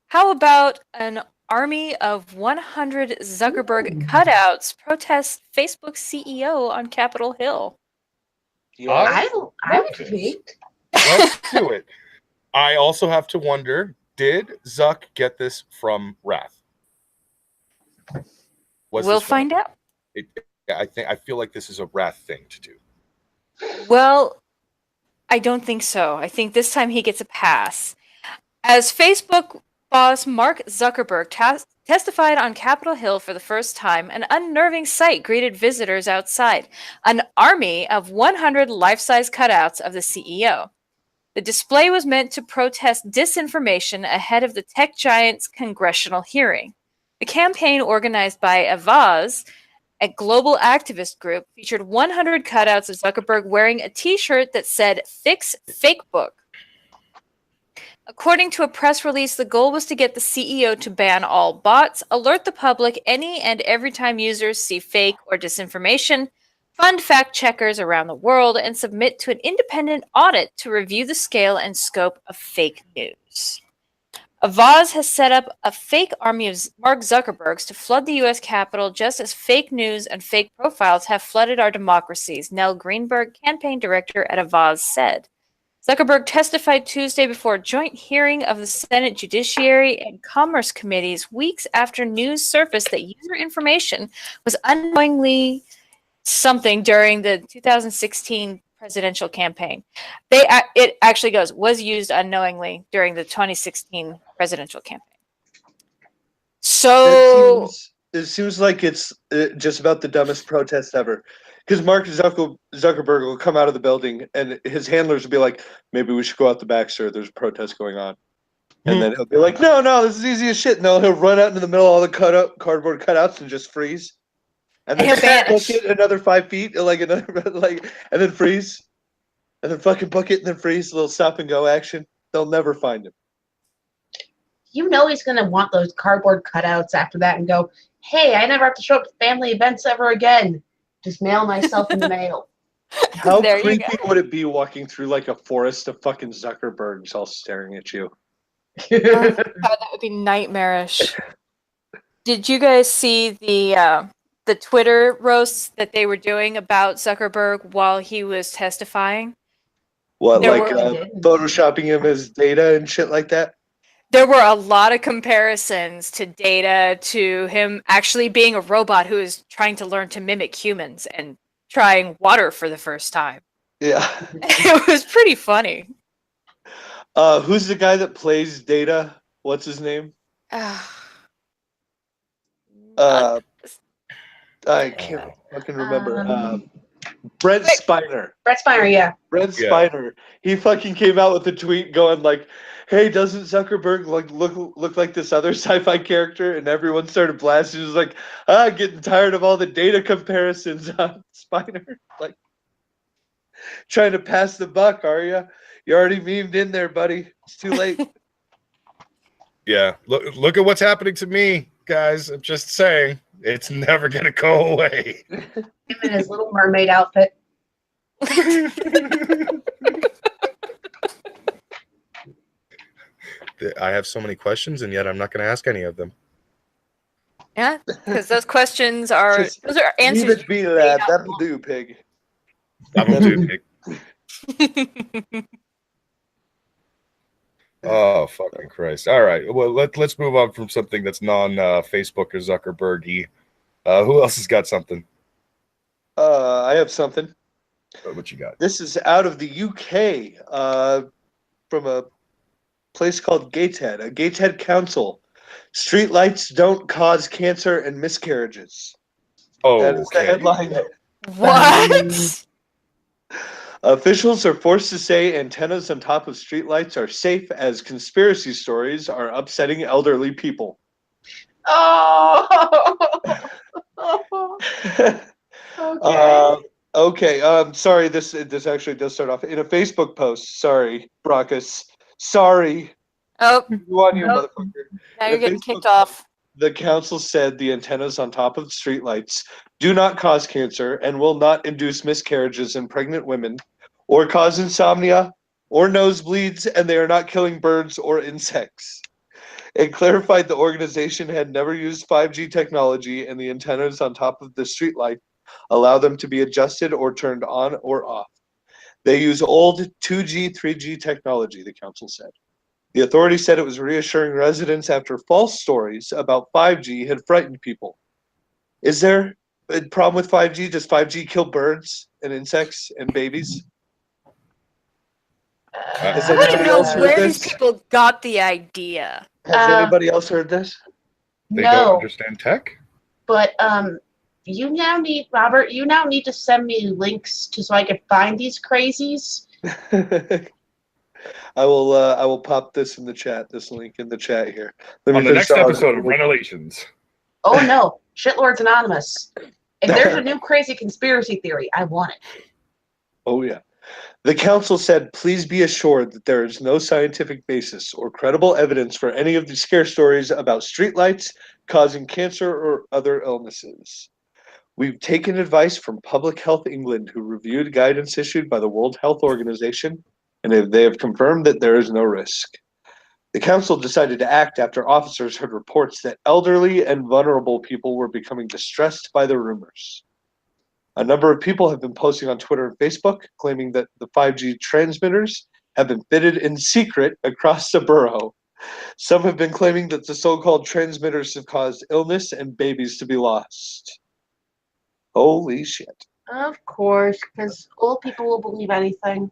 How about an army of 100 Zuckerberg cutouts protest Facebook CEO on Capitol Hill? Yeah. I'm intrigued. Let's do it. I also have to wonder, did Zuck get this from Wrath? We'll find out. I feel like this is a Wrath thing to do. Well, I don't think so. I think this time he gets a pass. As Facebook boss Mark Zuckerberg testified on Capitol Hill for the first time, an unnerving sight greeted visitors outside. An army of 100 life-size cutouts of the CEO. The display was meant to protest disinformation ahead of the tech giant's congressional hearing. The campaign, organized by Avaz, a global activist group, featured 100 cutouts of Zuckerberg wearing a t-shirt that said, "Fix Fakebook." According to a press release, the goal was to get the CEO to ban all bots, alert the public any and every time users see fake or disinformation, fund fact-checkers around the world, and submit to an independent audit to review the scale and scope of fake news. Avaz has set up a fake army of Mark Zuckerbergs to flood the U.S. Capitol, just as fake news and fake profiles have flooded our democracies, Nell Greenberg, campaign director at Avaz, said. Zuckerberg testified Tuesday before a joint hearing of the Senate Judiciary and Commerce Committees weeks after news surfaced that user information was unknowingly something during the 2016 presidential campaign. It actually was used unknowingly during the 2016 presidential campaign. So it seems like it's just about the dumbest protest ever. Because Mark Zuckerberg will come out of the building and his handlers will be like, maybe we should go out the back, sir. There's a protest going on. And then he'll be like, no, this is easy as shit. And he'll run out into the middle of all the cardboard cutouts and just freeze. And then book it another 5 feet, and then freeze. And then fucking book it and then freeze. A little stop and go action. They'll never find him. You know he's going to want those cardboard cutouts after that and go, hey, I never have to show up to family events ever again. Just mail myself in the mail. How creepy would it be walking through like a forest of fucking Zuckerbergs all staring at you? God, that would be nightmarish. Did you guys see the Twitter roasts that they were doing about Zuckerberg while he was testifying? What, photoshopping him as Data and shit like that? There were a lot of comparisons to Data, to him actually being a robot who is trying to learn to mimic humans and trying water for the first time. Yeah. It was pretty funny. Who's the guy that plays Data? What's his name? I can't fucking remember. Brent Spiner. Brent Spiner, yeah. Brent Spiner. He fucking came out with a tweet going like, hey, doesn't Zuckerberg look like this other sci-fi character? And everyone started blasting. It was like, getting tired of all the Data comparisons on Spiner. Like, trying to pass the buck, are you? You already memed in there, buddy. It's too late. Yeah, look at what's happening to me, guys. I'm just saying, it's never gonna go away. Him in his Little Mermaid outfit. I have so many questions, and yet I'm not going to ask any of them. Yeah, because those questions are answers. Leave it be, lad. That'll do, pig. That'll do, pig. Oh, fucking Christ. All right. Well, let's move on from something that's non-Facebook or Zuckerberg-y. Who else has got something? I have something. What you got? This is out of the UK, from a place called Gateshead, a Gateshead council. Streetlights don't cause cancer and miscarriages. Oh, that is the headline. What? Officials are forced to say antennas on top of streetlights are safe as conspiracy stories are upsetting elderly people. Oh. Okay. Okay. Sorry. This actually does start off in a Facebook post. Sorry, Brockus. Sorry. Oh, You on you, Nope. motherfucker. now In you're a getting Facebook kicked off. The council said the antennas on top of the streetlights do not cause cancer and will not induce miscarriages in pregnant women or cause insomnia or nosebleeds, and they are not killing birds or insects. It clarified the organization had never used 5G technology, and the antennas on top of the streetlight allow them to be adjusted or turned on or off. They use old 2G, 3G technology, the council said. The authority said it was reassuring residents after false stories about 5G had frightened people. Is there a problem with 5G? Does 5G kill birds and insects and babies? Has I want to anybody know else heard where these this? people got the idea. Has anybody else heard this? They don't No, understand tech. but you now need Robert. You now need to send me links so I can find these crazies. I will pop this in the chat, this link in the chat here. Let me On the finish next the episode of article. Revelations. Oh no, Shitlords Anonymous. If there's a new crazy conspiracy theory, I want it. Oh yeah. The council said, please be assured that there is no scientific basis or credible evidence for any of the scare stories about streetlights causing cancer or other illnesses. We've taken advice from Public Health England, who reviewed guidance issued by the World Health Organization, and they have confirmed that there is no risk. The council decided to act after officers heard reports that elderly and vulnerable people were becoming distressed by the rumors. A number of people have been posting on Twitter and Facebook claiming that the 5G transmitters have been fitted in secret across the borough. Some have been claiming that the so-called transmitters have caused illness and babies to be lost. Holy shit. Of course, because old people will believe anything.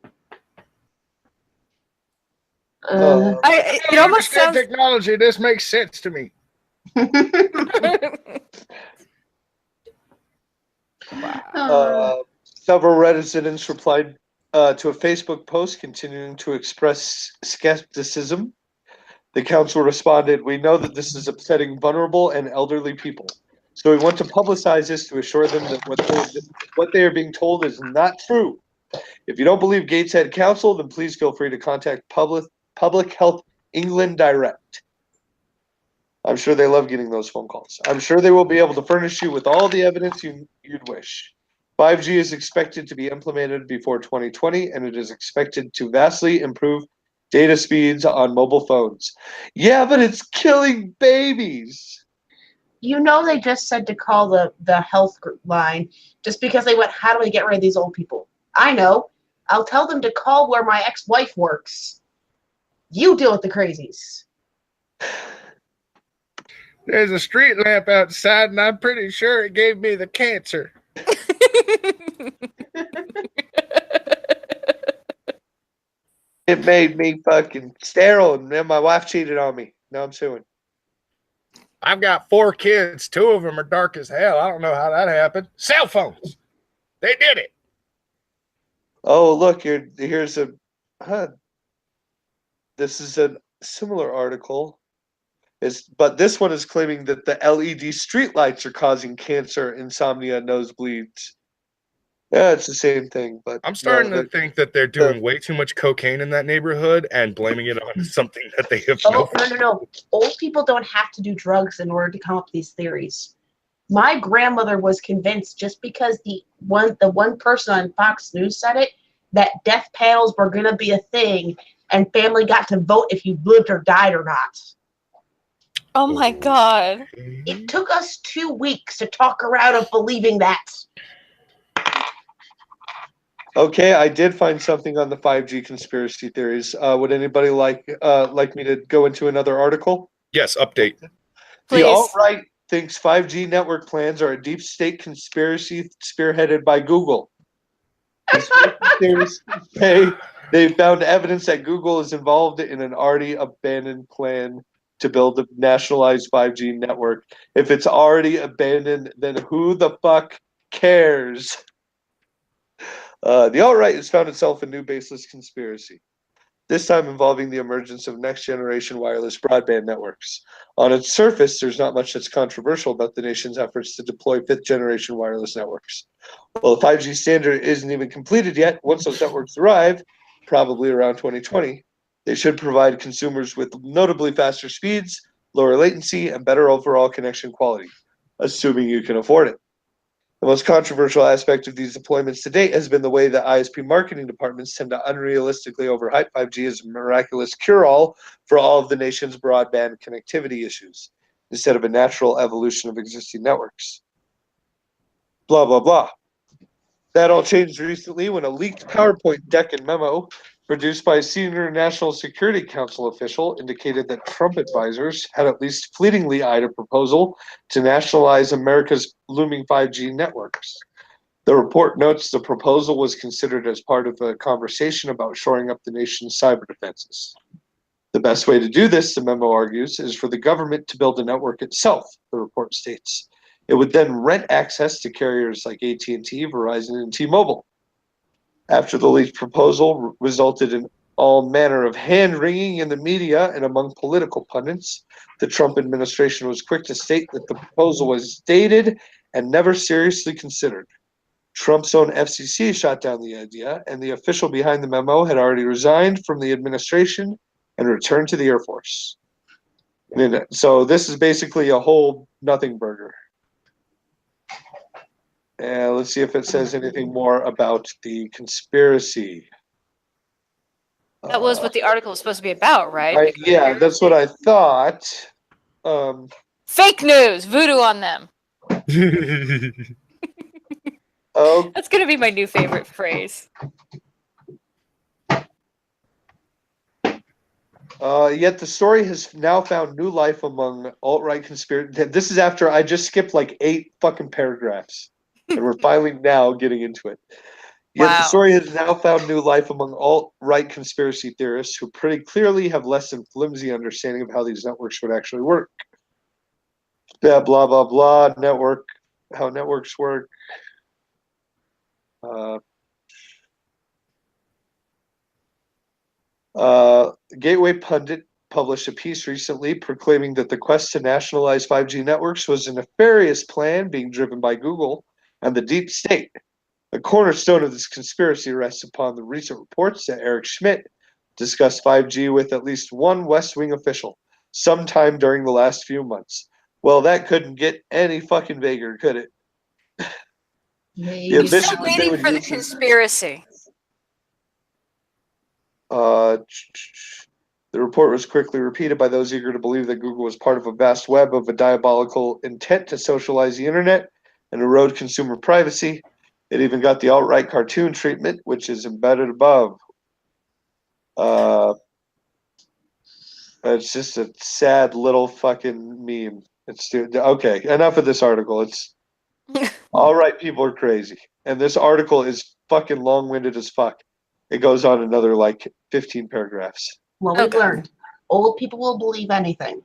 It almost sounds. technology. This makes sense to me. Several residents replied to a Facebook post continuing to express skepticism. The council responded, we know that this is upsetting vulnerable and elderly people. So we want to publicize this to assure them that what they are being told is not true. If you don't believe Gateshead Council, then please feel free to contact Public Health England direct. I'm sure they love getting those phone calls. I'm sure they will be able to furnish you with all the evidence you'd wish. 5G is expected to be implemented before 2020, and it is expected to vastly improve data speeds on mobile phones. Yeah, but it's killing babies. You know they just said to call the health line just because they went, how do we get rid of these old people? I know. I'll tell them to call where my ex-wife works. You deal with the crazies. There's a street lamp outside, and I'm pretty sure it gave me the cancer. It made me fucking sterile, and then my wife cheated on me. Now I'm suing. I've got 4 kids. 2 of them are dark as hell. I don't know how that happened. Cell phones. They did it. Oh, look, here's a... This is a similar article. But this one is claiming that the LED streetlights are causing cancer, insomnia, nosebleeds. Yeah, it's the same thing. But I'm starting to think that they're doing way too much cocaine in that neighborhood and blaming it on something that they have No. Old people don't have to do drugs in order to come up with these theories. My grandmother was convinced just because the one person on Fox News said it, that death panels were going to be a thing and family got to vote if you lived or died or not. Oh my god. It took us 2 weeks to talk her out of believing that. Okay, I did find something on the 5G conspiracy theories. Would anybody like me to go into another article? Yes, update. Please. The alt-right thinks 5G network plans are a deep state conspiracy spearheaded by Google. Conspiracy theorists say they found evidence that Google is involved in an already abandoned plan to build a nationalized 5G network. If it's already abandoned, then who the fuck cares? The alt-right has found itself a new baseless conspiracy. this time involving the emergence of next-generation wireless broadband networks. On its surface, there's not much that's controversial about the nation's efforts to deploy fifth-generation wireless networks. Well, the 5G standard isn't even completed yet. Once those networks arrive, probably around 2020, they should provide consumers with notably faster speeds, lower latency, and better overall connection quality, assuming you can afford it. The most controversial aspect of these deployments to date has been the way that ISP marketing departments tend to unrealistically overhype 5G as a miraculous cure-all for all of the nation's broadband connectivity issues, instead of a natural evolution of existing networks. Blah, blah, blah. That all changed recently when a leaked PowerPoint deck and memo produced by a senior National Security Council official indicated that Trump advisors had at least fleetingly eyed a proposal to nationalize America's looming 5G networks. The report notes the proposal was considered as part of a conversation about shoring up the nation's cyber defenses. The best way to do this, the memo argues, is for the government to build a network itself, the report states. It would then rent access to carriers like AT&T, Verizon, and T-Mobile. After the leaked proposal resulted in all manner of hand-wringing in the media and among political pundits, the Trump administration was quick to state that the proposal was dated and never seriously considered. Trump's own FCC shot down the idea, and the official behind the memo had already resigned from the administration and returned to the Air Force. So this is basically a whole nothing burger. And let's see if it says anything more about the conspiracy. That was what the article was supposed to be about, right? Yeah, that's what I thought. Fake news, voodoo on them. Oh, That's going to be my new favorite phrase. Yet the story has now found new life among alt-right conspiracy. This is after I just skipped like 8 fucking paragraphs. And we're finally now getting into it. Yet the story has now found new life among alt-right conspiracy theorists who pretty clearly have less than flimsy understanding of how these networks would actually work. Blah, blah, blah, blah, how networks work. Gateway Pundit published a piece recently proclaiming that the quest to nationalize 5G networks was a nefarious plan being driven by Google and the deep state. The cornerstone of this conspiracy rests upon the recent reports that Eric Schmidt discussed 5G with at least one West Wing official sometime during the last few months. Well, that couldn't get any fucking vaguer, could it? You're still waiting for the conspiracy. The report was quickly repeated by those eager to believe that Google was part of a vast web of a diabolical intent to socialize the internet and erode consumer privacy. It even got the alt-right cartoon treatment, which is embedded above. It's just a sad little fucking meme. Okay, enough of this article. It's alt-right people are crazy. And this article is fucking long-winded as fuck. It goes on another like 15 paragraphs. Well, we've learned. Old people will believe anything.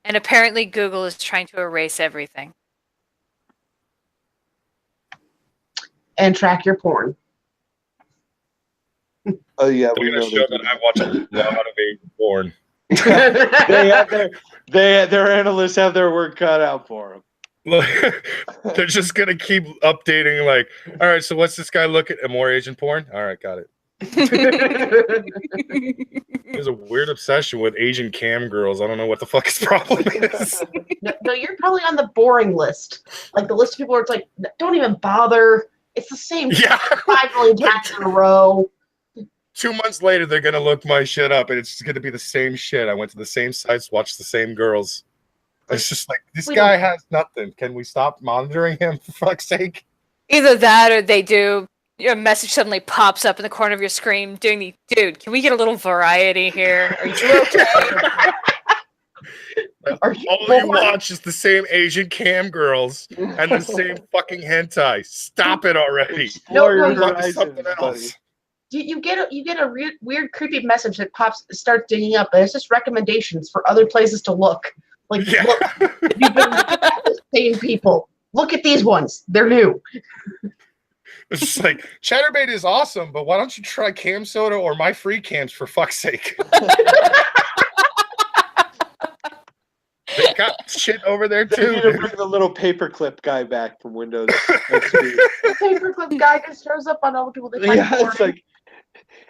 And apparently Google is trying to erase everything. And track your porn. Oh yeah, we know show that I watch a lot of Asian porn. Their analysts have their work cut out for them. They're just gonna keep updating. Like, all right, so what's this guy look at? More Asian porn? All right, got it. There's a weird obsession with Asian cam girls. I don't know what the fuck his problem is. No, you're probably on the boring list. Like the list of people where it's like, don't even bother. It's the same 5 million times in a row. 2 months later, they're gonna look my shit up, and it's gonna be the same shit. I went to the same sites, watched the same girls. It's just like, this guy has nothing. Can we stop monitoring him, for fuck's sake? Either that, or they do. Your message suddenly pops up in the corner of your screen doing the, dude, can we get a little variety here? Are you okay? All you watch is the same Asian cam girls and the same fucking hentai. Stop it already. Something else. You get a weird creepy message that starts dinging up, and it's just recommendations for other places to look. Like, look, you've been the same people. Look at these ones; they're new. It's just like, Chatterbait is awesome, but why don't you try cam soda or my free cams for fuck's sake? They got shit over there They too. need to dude. bring the little paperclip guy back from Windows. The paperclip guy just shows up on multiple Yeah, it's like,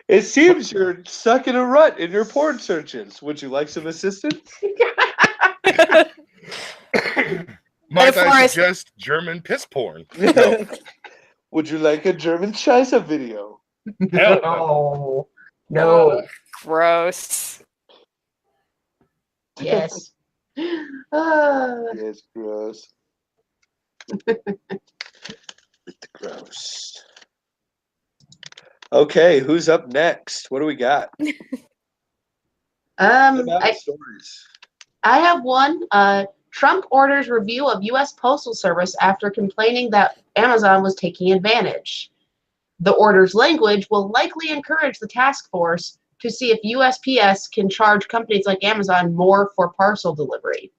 it seems you're stuck in a rut in your porn searches. Would you like some assistance? Might I Forrest- suggest German piss porn? Would you like a German Scheisse video? Hell no. No. Gross. Yes. Yes, gross. Gross. Okay, who's up next? What do we got? What about stories? I have one. Trump orders review of U.S. Postal Service after complaining that Amazon was taking advantage. The order's language will likely encourage the task force to see if USPS can charge companies like Amazon more for parcel delivery.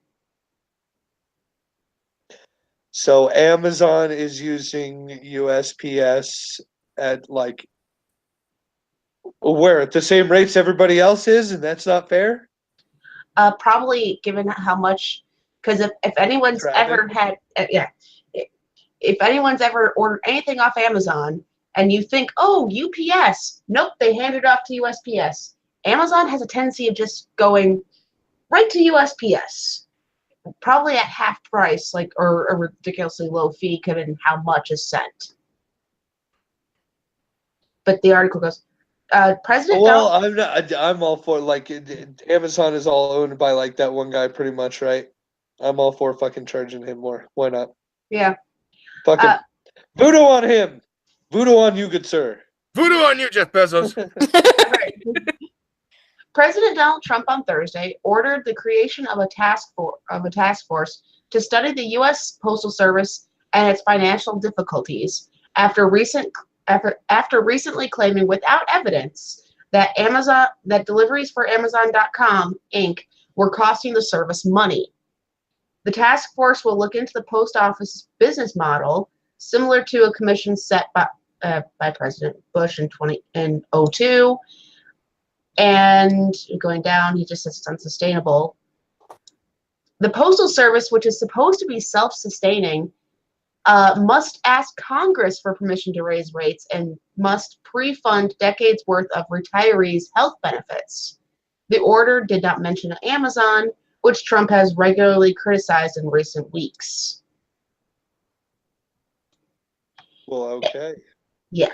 So Amazon is using USPS at like where at the same rates everybody else is, and that's not fair. Probably given how much, because if anyone's Traffic. ever had, if anyone's ever ordered anything off Amazon and you think, oh, UPS, nope, they hand it off to USPS. Amazon has a tendency of just going right to USPS, probably at half price, like or a ridiculously low fee, given how much is sent. But the article goes, President Well, Donald. I'm not. I'm all for like Amazon is all owned by like that one guy, pretty much, right? I'm all for fucking charging him more. Why not? Yeah. Fucking voodoo on him. Voodoo on you, good sir. Voodoo on you, Jeff Bezos. President Donald Trump on Thursday ordered the creation of a task force to study the U.S. Postal Service and its financial difficulties after recently claiming without evidence that deliveries for Amazon.com Inc. were costing the service money. The task force will look into the post office's business model, similar to a commission set by President Bush in 2002. And going down, he just says it's unsustainable. The Postal Service, which is supposed to be self-sustaining, must ask Congress for permission to raise rates and must pre-fund decades worth of retirees' health benefits. The order did not mention Amazon, which Trump has regularly criticized in recent weeks. Well, okay. Yeah.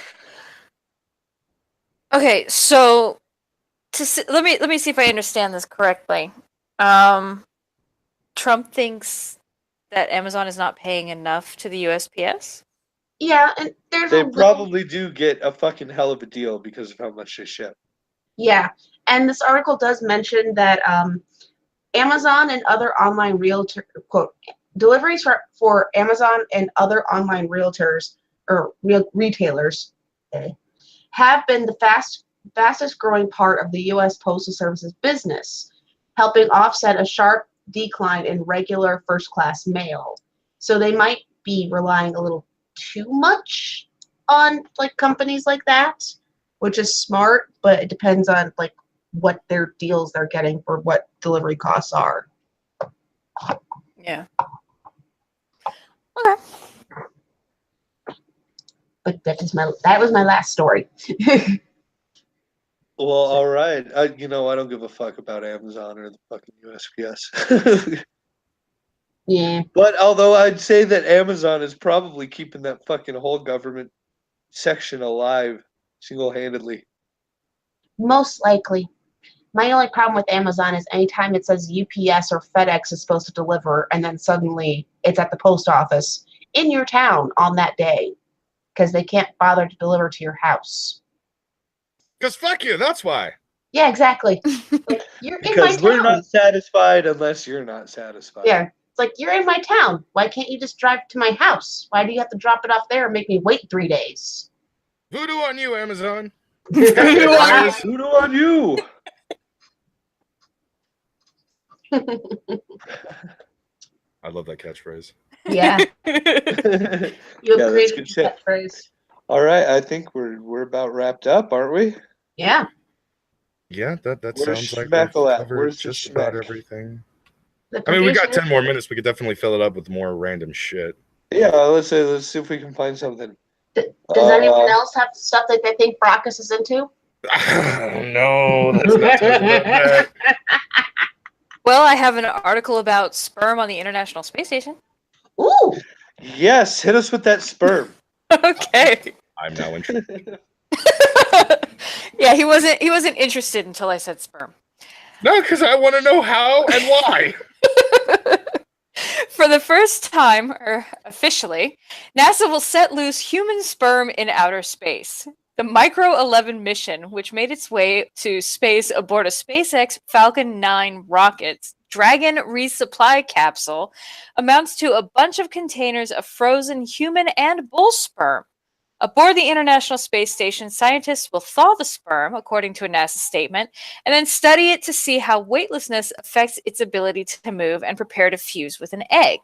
Okay, so let me see if I understand this correctly. Trump thinks that Amazon is not paying enough to the USPS. Yeah, and there's They probably do get a fucking hell of a deal because of how much they ship. Yeah, and this article does mention that Amazon and other online deliveries for Amazon and other online retailers have been the fastest growing part of the U.S. Postal Service's business, helping offset a sharp decline in regular first-class mail. So they might be relying a little too much on like companies like that, which is smart, but it depends on like what their deals they're getting for what delivery costs are. Yeah. Okay. But that was my last story. Well, all right. I don't give a fuck about Amazon or the fucking USPS. Yeah. But although I'd say that Amazon is probably keeping that fucking whole government section alive single-handedly. Most likely. My only problem with Amazon is anytime it says UPS or FedEx is supposed to deliver, and then suddenly it's at the post office in your town on that day because they can't bother to deliver to your house. Because fuck you, that's why. Yeah, exactly. Like, you're in my Because we're town. not satisfied unless you're not satisfied. Yeah. It's like, you're in my town. Why can't you just drive to my house? Why do you have to drop it off there and make me wait 3 days? Voodoo on you, Amazon. Voodoo on you. I love that catchphrase. Yeah. You Yeah, have that's created good the shit. catchphrase. All right, I think we're about wrapped up, aren't we? Yeah. Yeah, that Where's sounds like Schmeckle we've at? covered Where's the just about Schmeck? everything. The I mean, we got producer- 10 more minutes. We could definitely fill it up with more random shit. Yeah, let's see if we can find something. Does anyone else have stuff that they think Brockus is into? No, let's not talk about that. Well, I have an article about sperm on the International Space Station. Ooh. Yes, hit us with that sperm. Okay. I'm now interested. Yeah, he wasn't interested until I said sperm. No, because I want to know how and why. For the first time, or officially, NASA will set loose human sperm in outer space. The Micro 11 mission, which made its way to space aboard a SpaceX Falcon 9 rocket's Dragon resupply capsule, amounts to a bunch of containers of frozen human and bull sperm. Aboard the International Space Station, scientists will thaw the sperm, according to a NASA statement, and then study it to see how weightlessness affects its ability to move and prepare to fuse with an egg.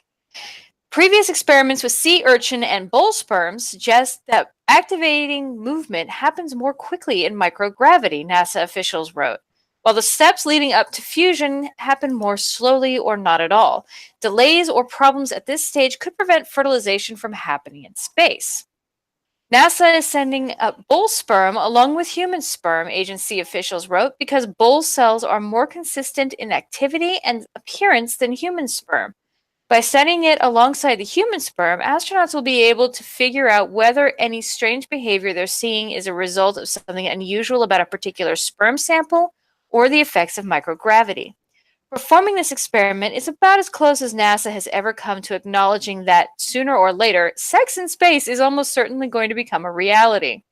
Previous experiments with sea urchin and bull sperm suggest that activating movement happens more quickly in microgravity, NASA officials wrote, while the steps leading up to fusion happen more slowly or not at all. Delays or problems at this stage could prevent fertilization from happening in space. NASA is sending up bull sperm along with human sperm, agency officials wrote, because bull cells are more consistent in activity and appearance than human sperm. By sending it alongside the human sperm, astronauts will be able to figure out whether any strange behavior they're seeing is a result of something unusual about a particular sperm sample or the effects of microgravity. Performing this experiment is about as close as NASA has ever come to acknowledging that, sooner or later, sex in space is almost certainly going to become a reality.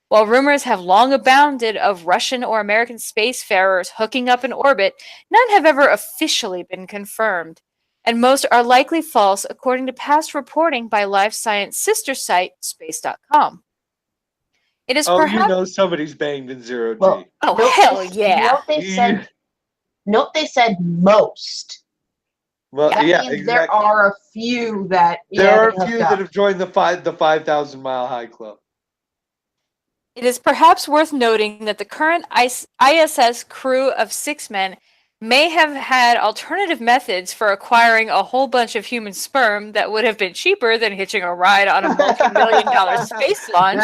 While rumors have long abounded of Russian or American spacefarers hooking up in orbit, none have ever officially been confirmed. And most are likely false, according to past reporting by life science sister site Space.com. It is perhaps... somebody's banged in zero G. Well, Oh, hell yeah. Note they said most. Well, That yeah, means exactly. there are a few that There are they a few hooked that up. have joined the 5,000 mile high club. It is perhaps worth noting that the current ISS crew of 6 men may have had alternative methods for acquiring a whole bunch of human sperm that would have been cheaper than hitching a ride on a multi-million-dollar space launch.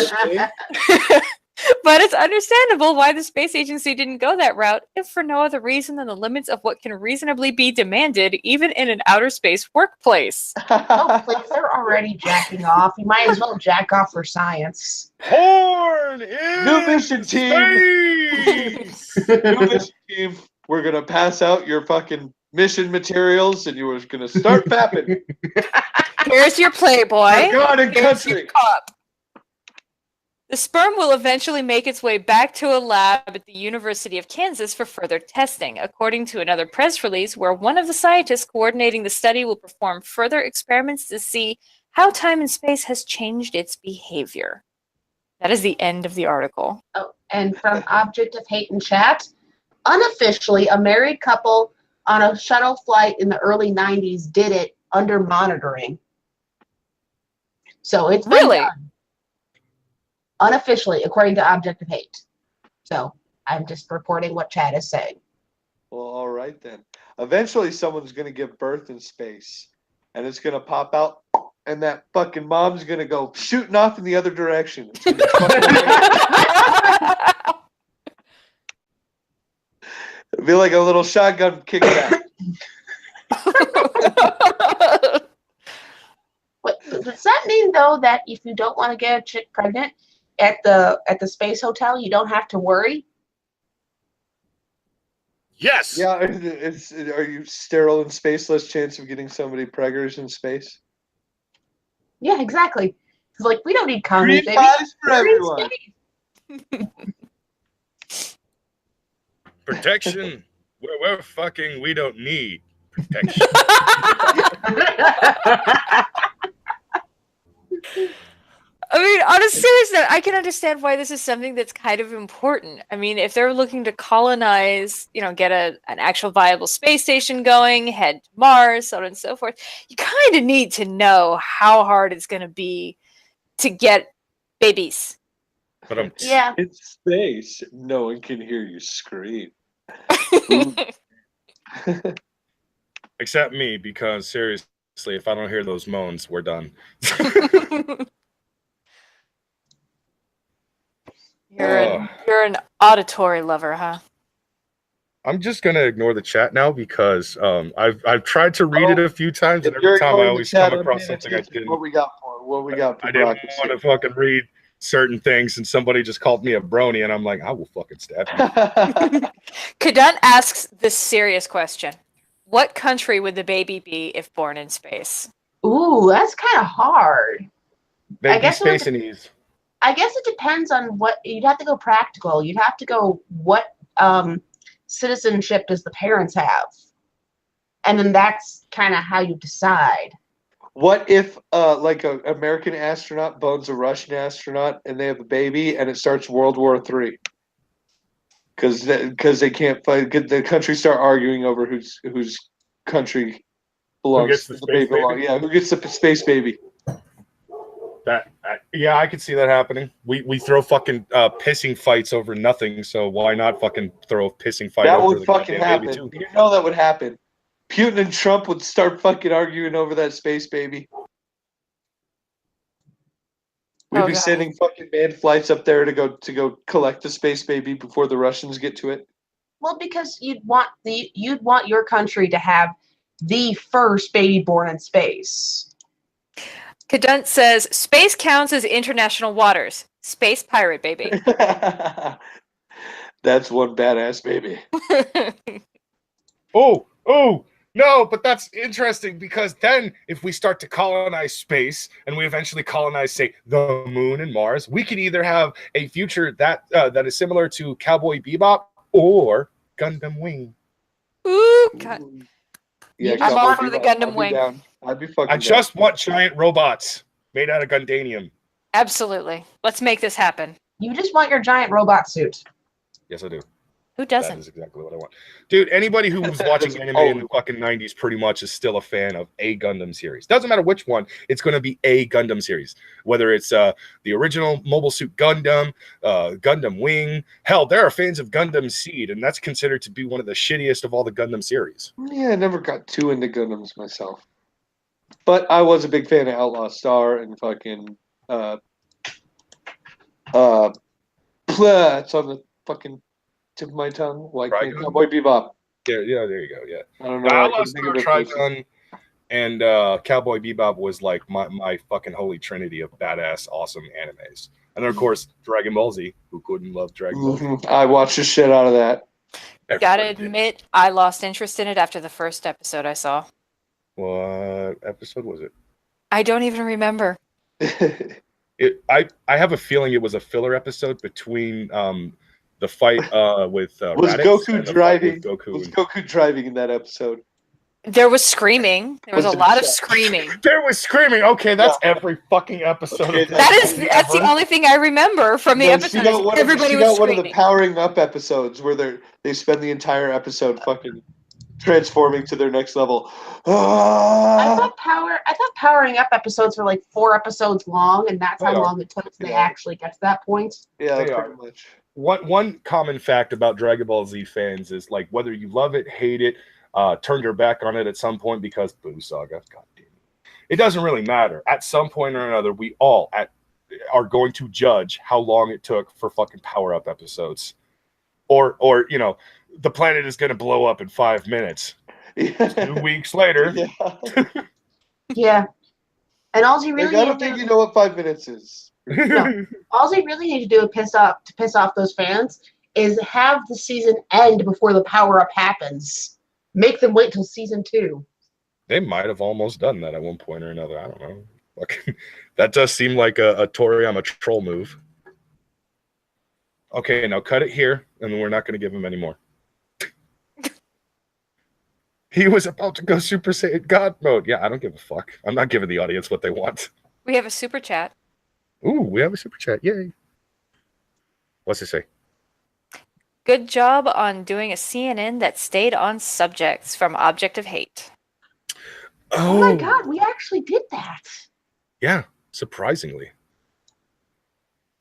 But it's understandable why the space agency didn't go that route, if for no other reason than the limits of what can reasonably be demanded, even in an outer space workplace. Oh, please, they're already jacking off. You might as well jack off for science. Porn in New mission team. space! New mission team. We're gonna pass out your fucking mission materials, and you were gonna start fapping. Here's your Playboy. For God and Here's your country. cup. The sperm will eventually make its way back to a lab at the University of Kansas for further testing, according to another press release where one of the scientists coordinating the study will perform further experiments to see how time and space has changed its behavior. That is the end of the article. Oh, and from Object of Hate and Chat, unofficially, a married couple on a shuttle flight in the early 90s did it under monitoring. So it's been Really? done. Unofficially, according to Object of Hate. So I'm just reporting what Chad is saying. Well, all right then. Eventually, someone's gonna give birth in space, and it's gonna pop out, and that fucking mom's gonna go shooting off in the other direction. It's gonna be fucking amazing. It'll be like a little shotgun kickback. What, does that mean though that if you don't want to get a chick pregnant at the space hotel, you don't have to worry? Yes! Yeah, are you sterile in space? Less chance of getting somebody preggers in space? Yeah, exactly. It's like we don't need condoms, Green baby. pies for We're in everyone. space. Protection. We're fucking, we don't need protection. I mean, on a serious note, I can understand why this is something that's kind of important. I mean, if they're looking to colonize, get an actual viable space station going, head to Mars, so on and so forth, you kind of need to know how hard it's going to be to get Babies. But Yeah. In space, no one can hear you scream. Ooh. except me, because seriously, if I don't hear those moans, we're done. You're an auditory lover, huh? I'm just gonna ignore the chat now because I've tried to read it a few times, and If every you're time I ignoring the always chat, come I'm across paying something I attention to didn't. What we got for I didn't Brock want to fucking read certain things, and somebody just called me a brony, and I'm like, I will fucking stab you. Kadun asks this serious question. What country would the baby be if born in space? Ooh, that's kind of hard. Baby guess it would- space and ease. I guess it depends on what you'd have to go practical. You'd have to go what citizenship does the parents have, and then that's kind of how you decide. What if like an American astronaut bones a Russian astronaut and they have a baby and it starts World War III? Because they can't fight. The countries start arguing over whose country belongs. gets the to space baby belong. baby? Yeah, who gets the space baby? Yeah, I could see that happening. We throw fucking pissing fights over nothing, so why not fucking throw a pissing fight That over would the fucking goddamn baby happen. too? You know that would happen. Putin and Trump would start fucking arguing over that space baby. We'd Oh, be God. sending fucking manned flights up there to go collect the space baby before the Russians get to it. Well, because you'd want your country to have the first baby born in space. Kadun says space counts as international waters. Space pirate, baby. That's one badass baby. Oh, no, but that's interesting because then if we start to colonize space and we eventually colonize, say, the moon and Mars, we could either have a future that is similar to Cowboy Bebop or Gundam Wing. Ooh, God. Yeah, I'm all Cowboy for the Bebop. Gundam I'd be Wing. down. I'd be fucking I down. just want giant robots made out of Gundanium. Absolutely. Let's make this happen. You just want your giant robot suit. Yes, I do. Who That doesn't? is exactly what I want. Dude, anybody who was watching anime in the fucking 90s pretty much is still a fan of a Gundam series. Doesn't matter which one, it's going to be a Gundam series. Whether it's the original Mobile Suit Gundam, Gundam Wing. Hell, there are fans of Gundam Seed, and that's considered to be one of the shittiest of all the Gundam series. Yeah, I never got too into Gundams myself. But I was a big fan of Outlaw Star and fucking it's on the fucking tip of my tongue. Like Cowboy Bebop. Yeah, there you go. Yeah. I don't know. Outlaw Star, Trigun, and Cowboy Bebop was like my fucking holy trinity of badass, awesome animes. And then, of course, Dragon Ball Z. Who couldn't love Dragon Ball Z? I watched the shit out of that. Gotta Everybody did. admit, I lost interest in it after the first episode I saw. What episode was it? I don't even remember. I have a feeling it was a filler episode between the fight with was Raditz Goku and the fight driving? with Goku Was and- Goku driving in that episode? There was screaming. There was a Was it lot of shot? screaming. There was screaming. Okay, that's every fucking episode. Okay, of That's the ever. only thing I remember from the No, episode. Is everybody was one of the screaming. powering up episodes where they spend the entire episode fucking transforming to their next level. I Ah! thought powering up episodes were like 4 episodes long, and that's They how are. long it took to Yeah. actually get to that point. Yeah, They pretty are. much. One common fact about Dragon Ball Z fans is like whether you love it, hate it, turned your back on it at some point because Boo Saga. God damn it. It doesn't really matter. At some point or another, we all are going to judge how long it took for fucking power up episodes. Or you know, the planet is gonna blow up in 5 minutes. 2 weeks later. Yeah. Yeah. And all you Like, really I need don't to think do, you know what 5 minutes is. all you really need to do to piss off those fans is have the season end before the power up happens. Make them wait till season 2. They might have almost done that at one point or another. I don't know. Fucking, that does seem like a Toriyama troll move. Okay, now cut it here, and we're not going to give him any more. He was about to go Super Saiyan God mode. Yeah, I don't give a fuck. I'm not giving the audience what they want. We have a super chat. Ooh, we have a super chat. Yay. What's it say? Good job on doing a CNN that stayed on subjects from Object of Hate. Oh my god, we actually did that. Yeah, surprisingly.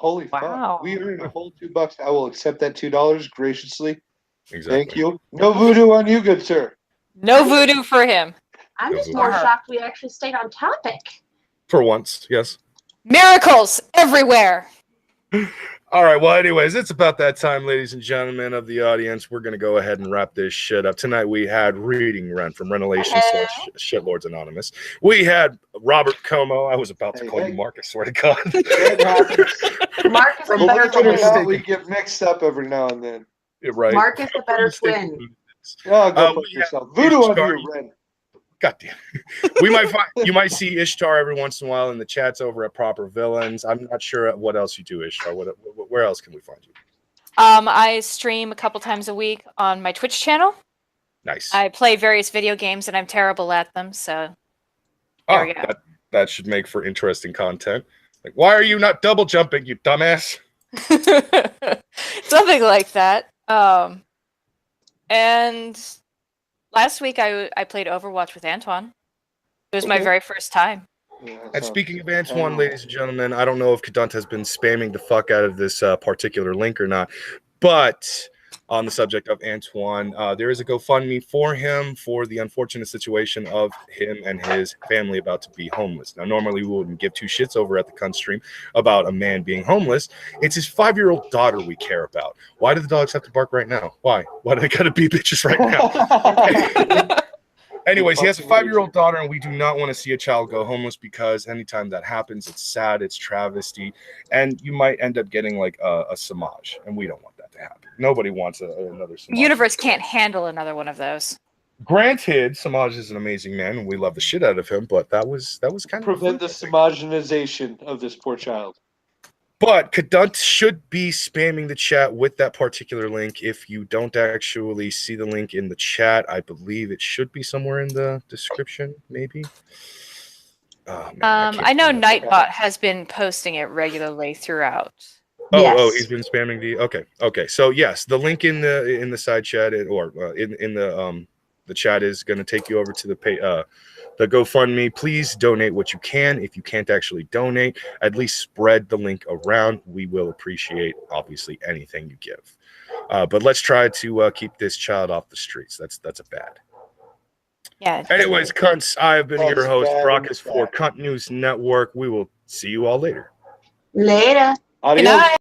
Holy Wow. fuck. We earned a whole $2. I will accept that $2 graciously. Exactly. Thank you. No voodoo on you, good sir. No voodoo for him. I'm just Those more are- shocked we actually stayed on topic. For once, yes. Miracles everywhere. All right. Well, anyways, it's about that time, ladies and gentlemen of the audience. We're going to go ahead and wrap this shit up. Tonight we had Reading Rent from Renelation / Shitlords Anonymous. We had Robert Como. I was about to Hey, call hey. you Mark, I swear to God. It happens. Mark is a Believe better it or not, twin. we get mixed up every now and then. You're right. Mark is the better twin. Oh, go fuck we have yourself. Voodoo on Ishtar. you, Ren. God damn. You might see Ishtar every once in a while in the chats over at Proper Villains. I'm not sure what else you do, Ishtar. Where else can we find you? I stream a couple times a week on my Twitch channel. Nice. I play various video games and I'm terrible at them, so there we go. That should make for interesting content. Like, why are you not double jumping, you dumbass? Something like that. And last week I played Overwatch with Antoine. It was my Okay. very first time. Yeah, that And sounds speaking of good. Antoine, ladies and gentlemen, I don't know if Cunt has been spamming the fuck out of this particular link or not, but on the subject of Antoine, there is a GoFundMe for him for the unfortunate situation of him and his family about to be homeless. Now, normally we wouldn't give two shits over at the Cunt stream about a man being homeless. It's his 5-year-old daughter we care about. Why do the dogs have to bark right now? Why? Why do they gotta be bitches right now? Anyways, he has a 5-year-old daughter, and we do not want to see a child go homeless because anytime that happens, it's sad, it's travesty, and you might end up getting like a samaj, and we don't want that to happen. Nobody wants another samaj. The universe can't handle another one of those. Granted, Samaj is an amazing man, and we love the shit out of him, but that was kind Prevent the of homogenization of this poor child. But Cadunt should be spamming the chat with that particular link. If you don't actually see the link in the chat, I believe it should be somewhere in the description, maybe. Oh, man, I know can't remember. Nightbot has been posting it regularly throughout. Oh, he's been spamming the. Okay. So yes, the link in the side chat in the chat is going to take you over to the GoFundMe. Please donate what you can. If you can't actually donate, at least spread the link around. We will appreciate, obviously, anything you give. But let's try to keep this child off the streets. That's a bad. Yeah. Anyways, cunts, I have been That's your host, bad, Brock and is for bad. Cunt News Network. We will see you all later. Later. Adios. Good night.